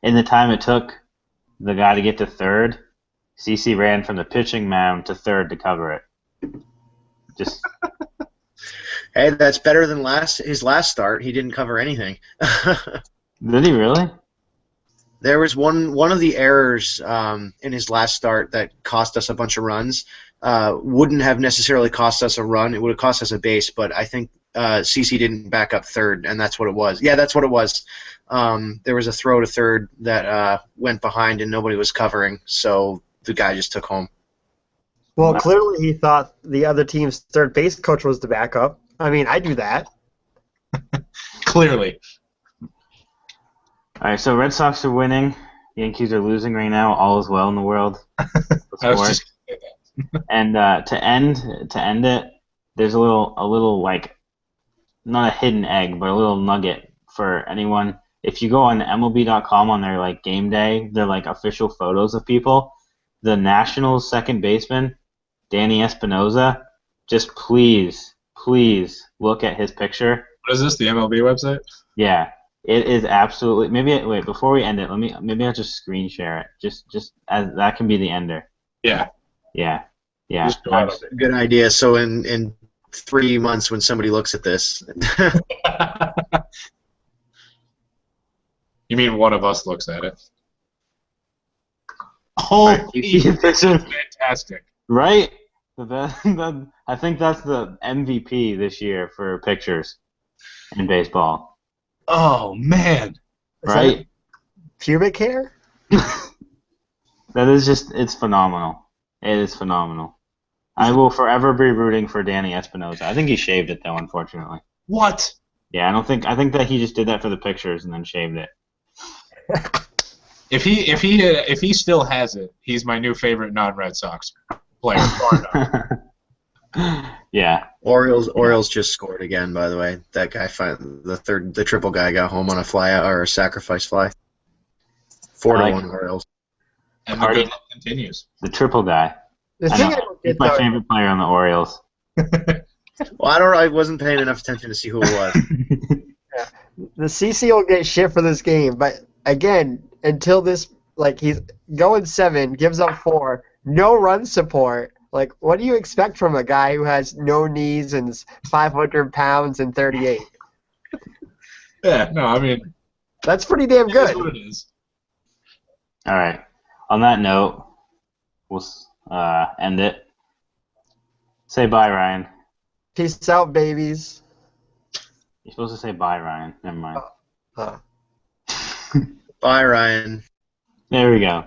In the time it took the guy to get to third, CC ran from the pitching mound to third to cover it. Just. Hey, that's better than his last start. He didn't cover anything. Did he really? There was one of the errors in his last start that cost us a bunch of runs. Wouldn't have necessarily cost us a run. It would have cost us a base, but I think CC didn't back up third, and that's what it was. Yeah, that's what it was. There was a throw to third that went behind, and nobody was covering, so the guy just took home. Well, clearly he thought the other team's third base coach was the backup. I mean, I do that. Clearly. All right, so Red Sox are winning. Yankees are losing right now. All is well in the world. I was just gonna say that. And to end it, there's a little like, not a hidden egg, but a little nugget for anyone. If you go on MLB.com on their like game day, they're like official photos of people. The Nationals second baseman, Danny Espinosa, just please look at his picture. What is this? The MLB website? Yeah, it is absolutely. Wait, before we end it, maybe I'll just screen share it. Just as that can be the ender. Yeah. Yeah. Just go out of it. Good idea. So in 3 months, when somebody looks at this, You mean one of us looks at it? Oh, Right. fantastic. Right? I think that's the MVP this year for pictures in baseball. Oh, man. Is Right? that pubic hair? That is it's phenomenal. It is phenomenal. I will forever be rooting for Danny Espinosa. I think he shaved it though, unfortunately. What? Yeah, I think that he just did that for the pictures and then shaved it. If he still has it, he's my new favorite non-Red Sox player. Yeah. Orioles just scored again. By the way, that guy, the triple guy, got home on a fly out or a sacrifice fly. 4-1 Orioles. And the good luck continues. The triple guy. The I thing know. I don't He's get, my though, favorite player on the Orioles. Well, I wasn't paying enough attention to see who it was. the CC will get shit for this game, but again, until this, like, he's going 7, gives up 4, no run support. Like, what do you expect from a guy who has no knees and is 500 pounds and 38? Yeah, no, I mean, That's pretty damn it is good. what it is. All right. On that note, we'll end it. Say bye, Ryan. Peace out, babies. You're supposed to say bye, Ryan. Never mind. Bye, Ryan. There we go.